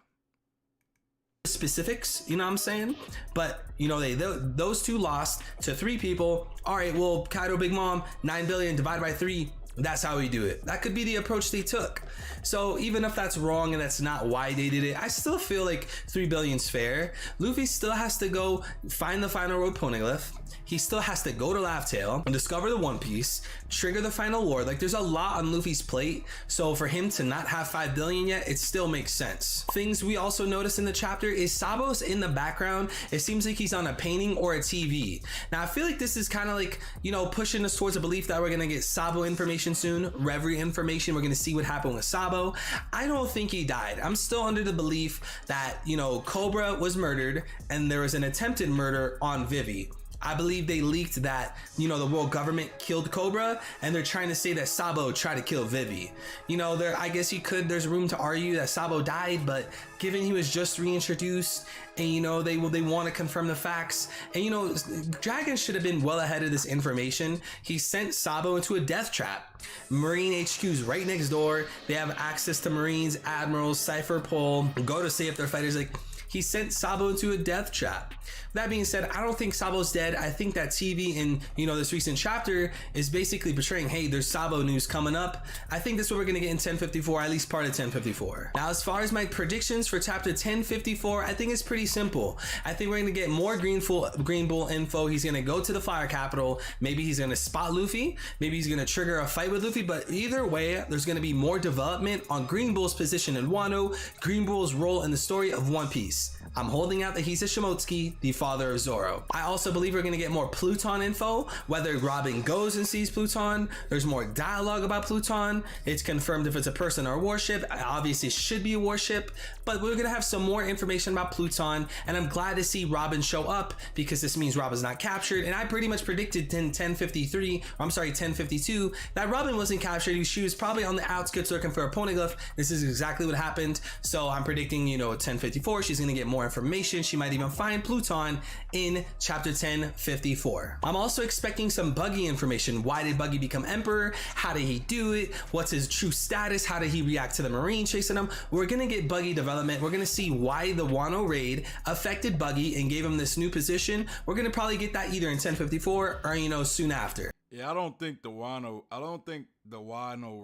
Specifics, you know what I'm saying? But you know, those two lost to 3 people. All right, well, Kaido Big Mom, 9 billion divided by 3. That's how we do it. That could be the approach they took. So even if that's wrong and that's not why they did it, I still feel like 3 billion's fair. Luffy still has to go find the final road poneglyph. He still has to go to Laugh Tale and discover the One Piece, trigger the final war. Like, there's a lot on Luffy's plate. So for him to not have 5 billion yet, it still makes sense. Things we also notice in the chapter is Sabo's in the background. It seems like he's on a painting or a TV. Now, I feel like this is kind of like, you know, pushing us towards a belief that we're going to get Sabo information soon, Reverie information. We're going to see what happened with Sabo. I don't think he died. I'm still under the belief that, you know, Cobra was murdered and there was an attempted murder on Vivi. I believe they leaked that, you know, the world government killed Cobra and they're trying to say that Sabo tried to kill Vivi. You know, I guess there's room to argue that Sabo died, but given he was just reintroduced and, you know, they want to confirm the facts. And, you know, Dragon should have been well ahead of this information. He sent Sabo into a death trap. Marine HQ's right next door. They have access to Marines, Admirals, Cypher Pole, go to save their fighters. Like, he sent Sabo into a death trap. That being said, I don't think Sabo's dead. I think that TV in, you know, this recent chapter is basically portraying, hey, there's Sabo news coming up. I think this is what we're going to get in 1054, at least part of 1054. Now, as far as my predictions for chapter 1054, I think it's pretty simple. I think we're going to get more Green Bull info. He's going to go to the Fire Capital. Maybe he's going to spot Luffy. Maybe he's going to trigger a fight with Luffy. But either way, there's going to be more development on Green Bull's position in Wano, Green Bull's role in the story of One Piece. I'm holding out that he's a Shimotsuki, the father of Zoro. I also believe we're going to get more Pluton info, whether Robin goes and sees Pluton. There's more dialogue about Pluton. It's confirmed if it's a person or a warship. Obviously, it should be a warship, but we're going to have some more information about Pluton, and I'm glad to see Robin show up because this means Robin's not captured, and I pretty much predicted in 1052, that Robin wasn't captured. She was probably on the outskirts looking for a poneglyph. This is exactly what happened, so I'm predicting, you know, 1054, she's going to get more information. She might even find Pluton in chapter 1054. I'm also expecting some Buggy information. Why did Buggy become Emperor? How did he do it? What's his true status? How did he react to the Marine chasing him? We're gonna get Buggy development. We're gonna see why the Wano raid affected Buggy and gave him this new position. We're gonna probably get that either in 1054 or, you know, soon after. Yeah, I don't think the Wano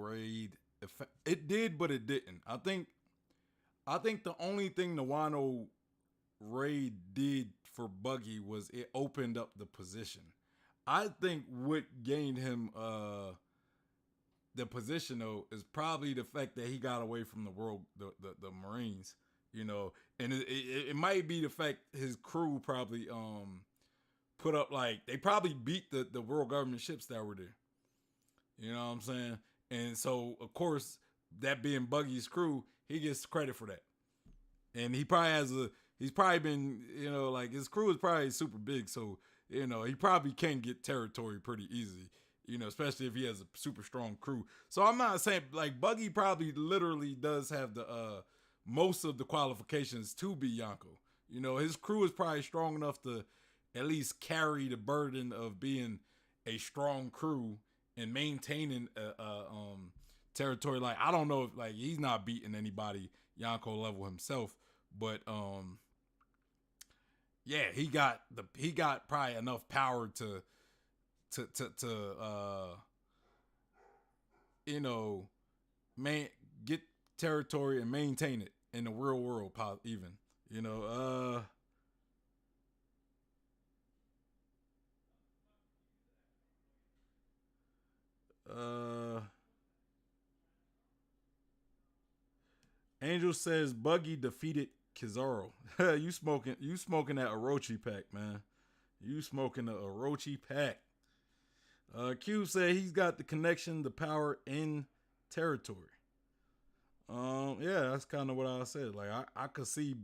raid, it did, but it didn't. I think the only thing the Wano raid did for Buggy was it opened up the position. I think what gained him the position though is probably the fact that he got away from the Marines, you know, and it might be the fact his crew probably put up, like, they probably beat the world government ships that were there. You know what I'm saying? And so of course, that being Buggy's crew, he gets credit for that. And he probably he's probably been, you know, like, his crew is probably super big. So, you know, he probably can get territory pretty easy, you know, especially if he has a super strong crew. So I'm not saying, like, Buggy probably literally does have the most of the qualifications to be Yonko. You know, his crew is probably strong enough to at least carry the burden of being a strong crew and maintaining territory. Like, I don't know if, like, he's not beating anybody Yonko level himself, but yeah, he got probably enough power to you know, get territory and maintain it in the real world, even, you know. Angel says Buggy defeated Kizaru. you smoking that Orochi pack, man. You smoking the Orochi pack. Q said he's got the connection, the power, in territory. Yeah, that's kind of what I said. Like, I could see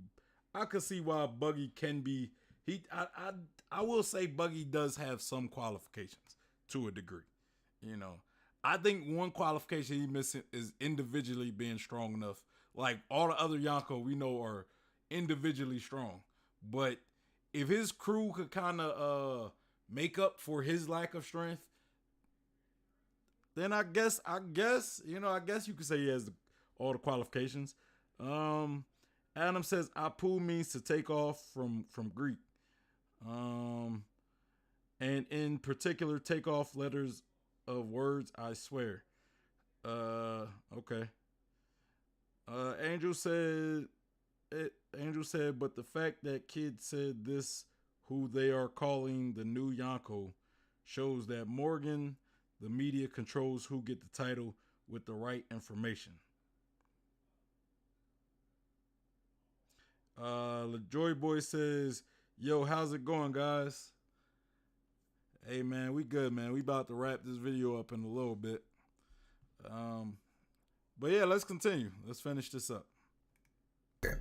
why Buggy can be. I will say Buggy does have some qualifications to a degree. You know, I think one qualification he's missing is individually being strong enough. Like, all the other Yonko we know are individually strong. But if his crew could kind of make up for his lack of strength, then I guess you could say he has all the qualifications. Adam says Apu means to take off from Greek. And in particular, take off letters of words, I swear. Okay. Angel said, but the fact that kid said this, who they are calling the new Yonko, shows that Morgan, the media, controls who get the title with the right information. LaJoy Boy says, yo, how's it going, guys? Hey, man, we good, man. We about to wrap this video up in a little bit. But yeah, let's continue. Let's finish this up.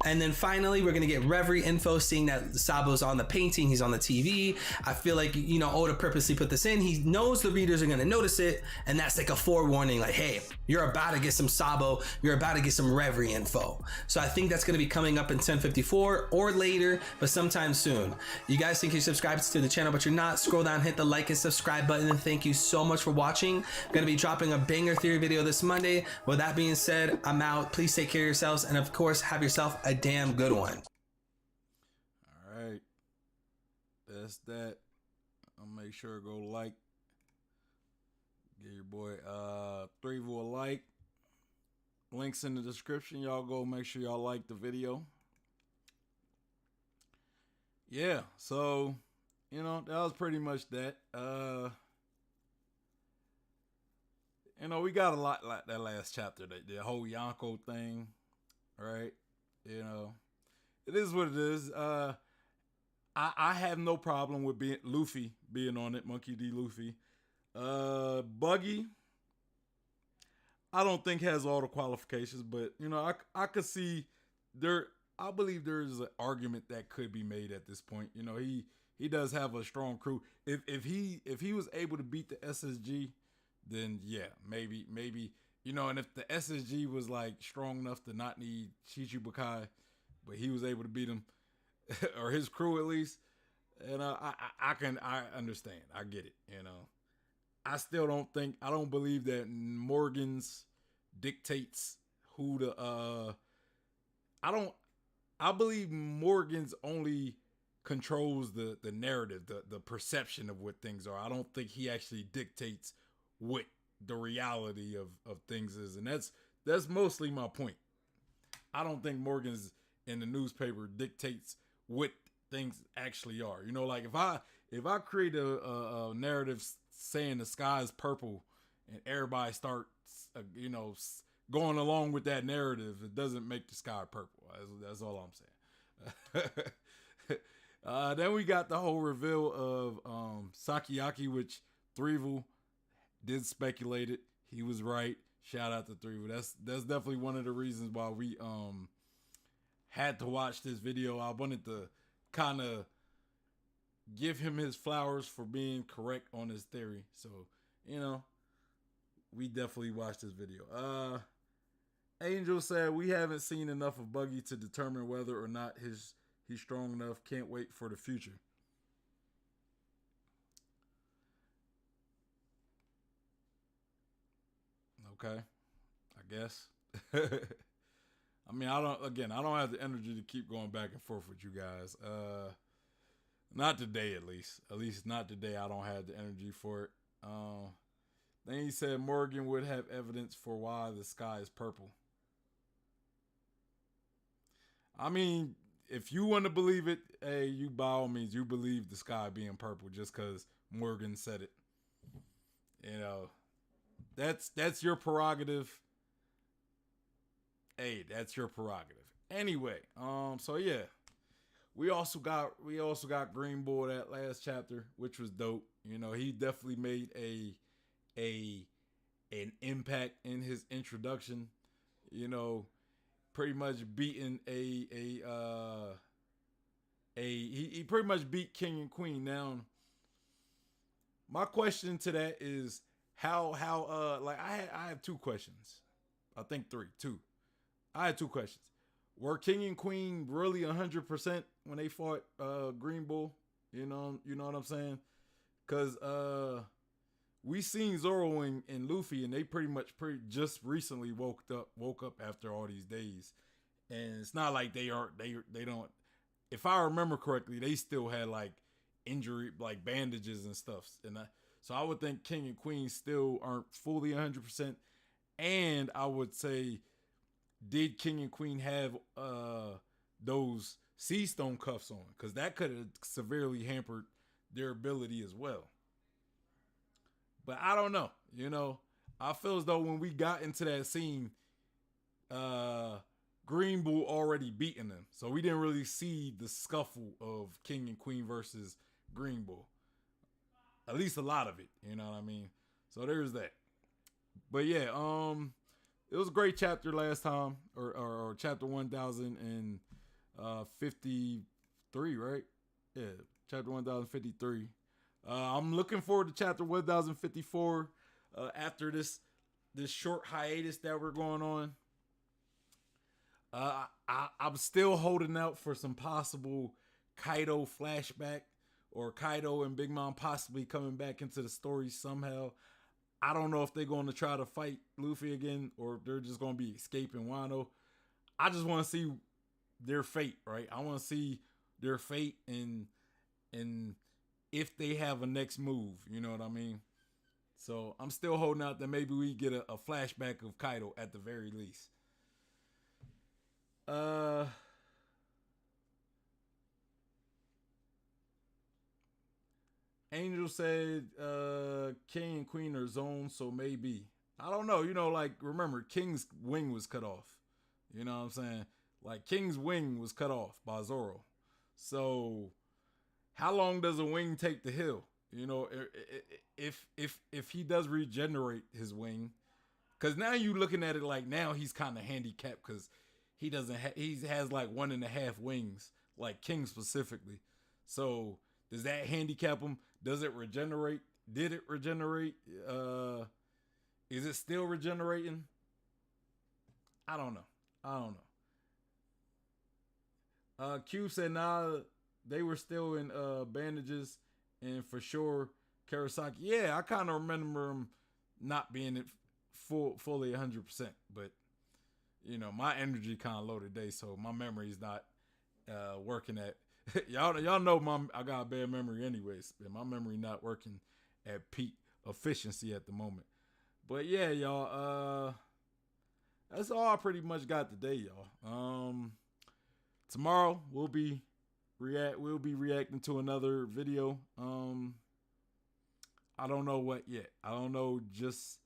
And then finally, we're going to get Reverie info, seeing that Sabo's on the painting, he's on the TV. I feel like, you know, Oda purposely put this in. He knows the readers are going to notice it, and that's like a forewarning, like, hey, you're about to get some Sabo, you're about to get some Reverie info. So I think that's going to be coming up in 1054 or later, but sometime soon. You guys think you're subscribed to the channel, but you're not, scroll down, hit the like and subscribe button, and thank you so much for watching. I'm going to be dropping a banger theory video this Monday. With that being said, I'm out. Please take care of yourselves, and of course, have yourself a damn good one. All right, that's that. I'll make sure to go like, give your boy Threevil a like. Links in the description. Y'all go make sure y'all like the video. Yeah, so you know, that was pretty much that. You know, we got a lot like that last chapter, the whole Yonko thing, right? You know, it is what it is. I have no problem with Luffy being on it, Monkey D. Luffy. Buggy, I don't think has all the qualifications, but you know, I could see there. I believe there is an argument that could be made at this point. You know, he does have a strong crew. If he was able to beat the SSG, then yeah, maybe. You know, and if the SSG was like strong enough to not need Chichibukai, but he was able to beat him, or his crew at least, and I understand. I get it. You know, I still don't believe that Morgan's dictates who the I believe Morgan's only controls the narrative, the perception of what things are. I don't think he actually dictates what the reality of things is, and that's mostly my point. I don't think Morgan's in the newspaper dictates what things actually are. You know, like if I create a narrative saying the sky is purple and everybody starts you know, going along with that narrative, it doesn't make the sky purple. That's all I'm saying. Then we got the whole reveal of Sakiyaki, which Threevil did speculate it. He was right. Shout out to Threevil. That's definitely one of the reasons why we had to watch this video. I wanted to kind of give him his flowers for being correct on his theory. So, you know, we definitely watched this video. Angel said we haven't seen enough of Buggy to determine whether or not he's strong enough. Can't wait for the future. Okay, I guess. I mean, I don't have the energy to keep going back and forth with you guys. Not today, at least. At least not today. I don't have the energy for it. Then he said Morgan would have evidence for why the sky is purple. I mean, if you want to believe it, hey, you by all means, you believe the sky being purple just because Morgan said it. You know, that's your prerogative. Hey, that's your prerogative. Anyway, so yeah, we also got Green Bull that last chapter, which was dope. You know, he definitely made an impact in his introduction. You know, pretty much beating he pretty much beat King and Queen. Now, my question to that is how like I have two questions. I think two. I had two questions. were King and Queen really 100% when they fought Green Bull? You know what I'm saying? Because we seen Zoro and Luffy, and they pretty just recently woke up after all these days, and it's not like they don't. If I remember correctly, they still had like injury, like bandages and stuff, so I would think King and Queen still aren't fully 100%. And I would say, did King and Queen have those Sea Stone cuffs on? Because that could have severely hampered their ability as well. But I don't know. I feel as though when we got into that scene, Green Bull already beaten them. So we didn't really see the scuffle of King and Queen versus Green Bull. At least a lot of it. You know what I mean? So there's that. But yeah, it was a great chapter last time, or chapter 1053, right? Yeah, chapter 1053. I'm looking forward to chapter 1054 after this short hiatus that we're going on. I'm still holding out for some possible Kaido flashback, or Kaido and Big Mom possibly coming back into the story somehow. I don't know if they're going to try to fight Luffy again, or if they're just going to be escaping Wano. I just want to see their fate, right? I want to see their fate and if they have a next move, you know what I mean? So I'm still holding out that maybe we get a flashback of Kaido at the very least. Angel said King and Queen are zoned, so maybe. I don't know. Like, remember, King's wing was cut off. You know what I'm saying? Like, King's wing was cut off by Zoro. So, how long does a wing take to heal? If he does regenerate his wing, because now you looking at it like now he's kind of handicapped because he doesn't. He has like 1.5 wings, like King specifically. So does that handicap him? Does it regenerate? Did it regenerate? Is it still regenerating? I don't know. Q said nah, they were still in bandages, and for sure Karasaki. Yeah, I kind of remember him not being it fully 100%, but my energy kind of low today, so my memory's not working at y'all know I got a bad memory anyways, but my memory not working at peak efficiency at the moment. But yeah, y'all, that's all I pretty much got today, y'all. Tomorrow we'll be reacting to another video. I don't know what yet. I don't know just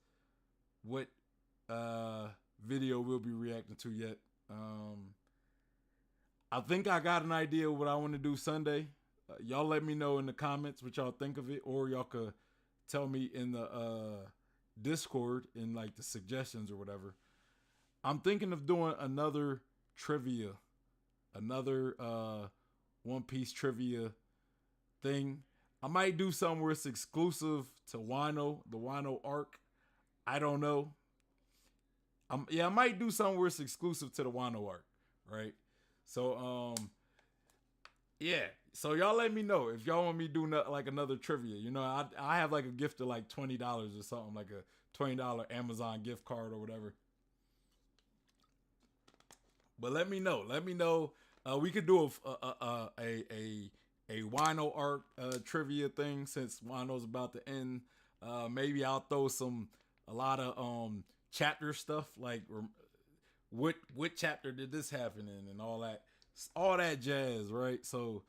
what video we'll be reacting to yet. I think I got an idea of what I want to do Sunday. Y'all let me know in the comments what y'all think of it, or y'all could tell me in the Discord in like the suggestions or whatever. I'm thinking of doing another trivia, another One Piece trivia thing. I might do something where it's exclusive to Wano, the Wano arc. I don't know. I might do something where it's exclusive to the Wano arc, right? So, yeah. So y'all let me know if y'all want me to do like another trivia. I have like a gift of like $20 or something, like a $20 Amazon gift card or whatever. But let me know. Let me know. We could do a Wano arc trivia thing since Wano's about to end. Maybe I'll throw a lot of chapter stuff, like what chapter did this happen in and all that jazz, right? So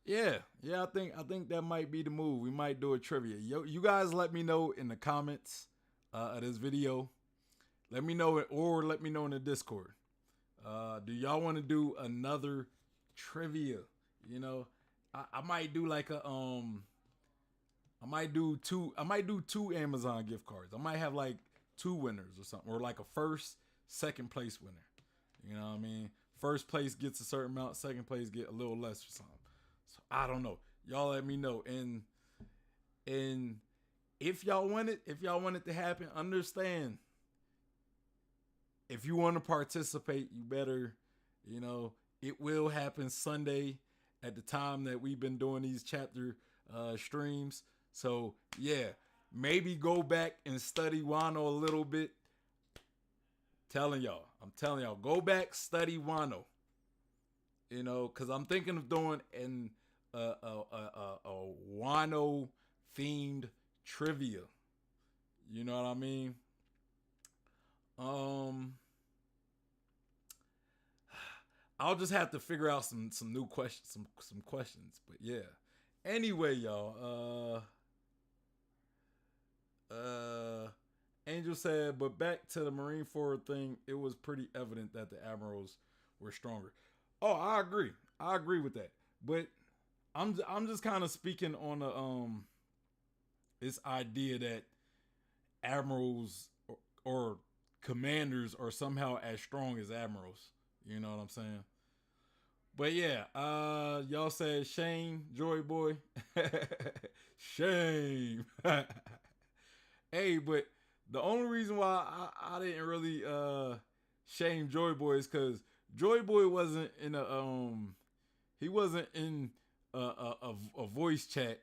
yeah, I think that might be the move. We might do a trivia. You guys let me know in the comments of this video. Let me know it, or let me know in the Discord. Do y'all want to do another trivia? I might do like I might do two Amazon gift cards. I might have like 2 winners or something, or like a first, second place winner. You know what I mean? First place gets a certain amount, second place get a little less or something. So I don't know. Y'all let me know. And if y'all want it to happen, understand if you want to participate, you better, it will happen Sunday at the time that we've been doing these chapter streams. So yeah, maybe go back and study Wano a little bit. I'm telling y'all, go back, study Wano. Because I'm thinking of doing a Wano themed trivia. You know what I mean? I'll just have to figure out some new questions, some questions. But yeah. Anyway, y'all. Angel said, but back to the Marineford thing, it was pretty evident that the admirals were stronger. Oh, I agree with that. But I'm just kind of speaking on this idea that admirals or commanders are somehow as strong as admirals. You know what I'm saying? But yeah, y'all said shame, Joy Boy. Shame. Hey, but the only reason why I didn't really shame Joy Boy is because Joy Boy wasn't in he wasn't in a voice chat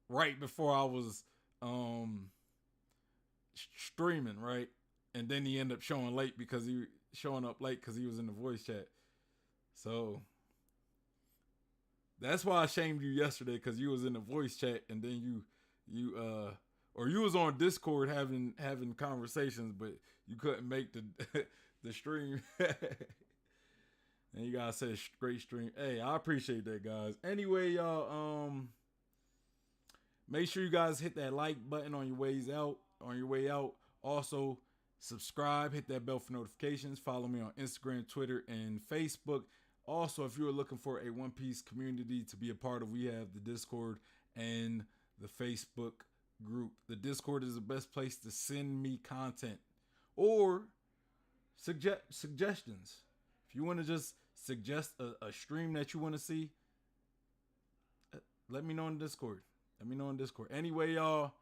right before I was streaming, right? And then he ended up showing up late because he was in the voice chat. So that's why I shamed you yesterday, because you was in the voice chat and then you was on Discord having conversations, but you couldn't make the stream. And you guys said great stream. Hey, I appreciate that, guys. Anyway, y'all, make sure you guys hit that like button on your way out. Also, subscribe, hit that bell for notifications. Follow me on Instagram, Twitter, and Facebook. Also, if you're looking for a One Piece community to be a part of, we have the Discord and the Facebook group. The Discord is the best place to send me content or suggestions. If you want to just suggest a stream that you want to see, let me know in Discord. Anyway, y'all,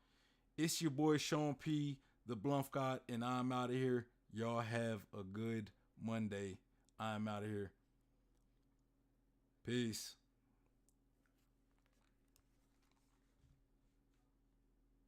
it's your boy Sean P, the Bluff God, and I'm out of here. Y'all have a good Monday. I'm out of here. Peace.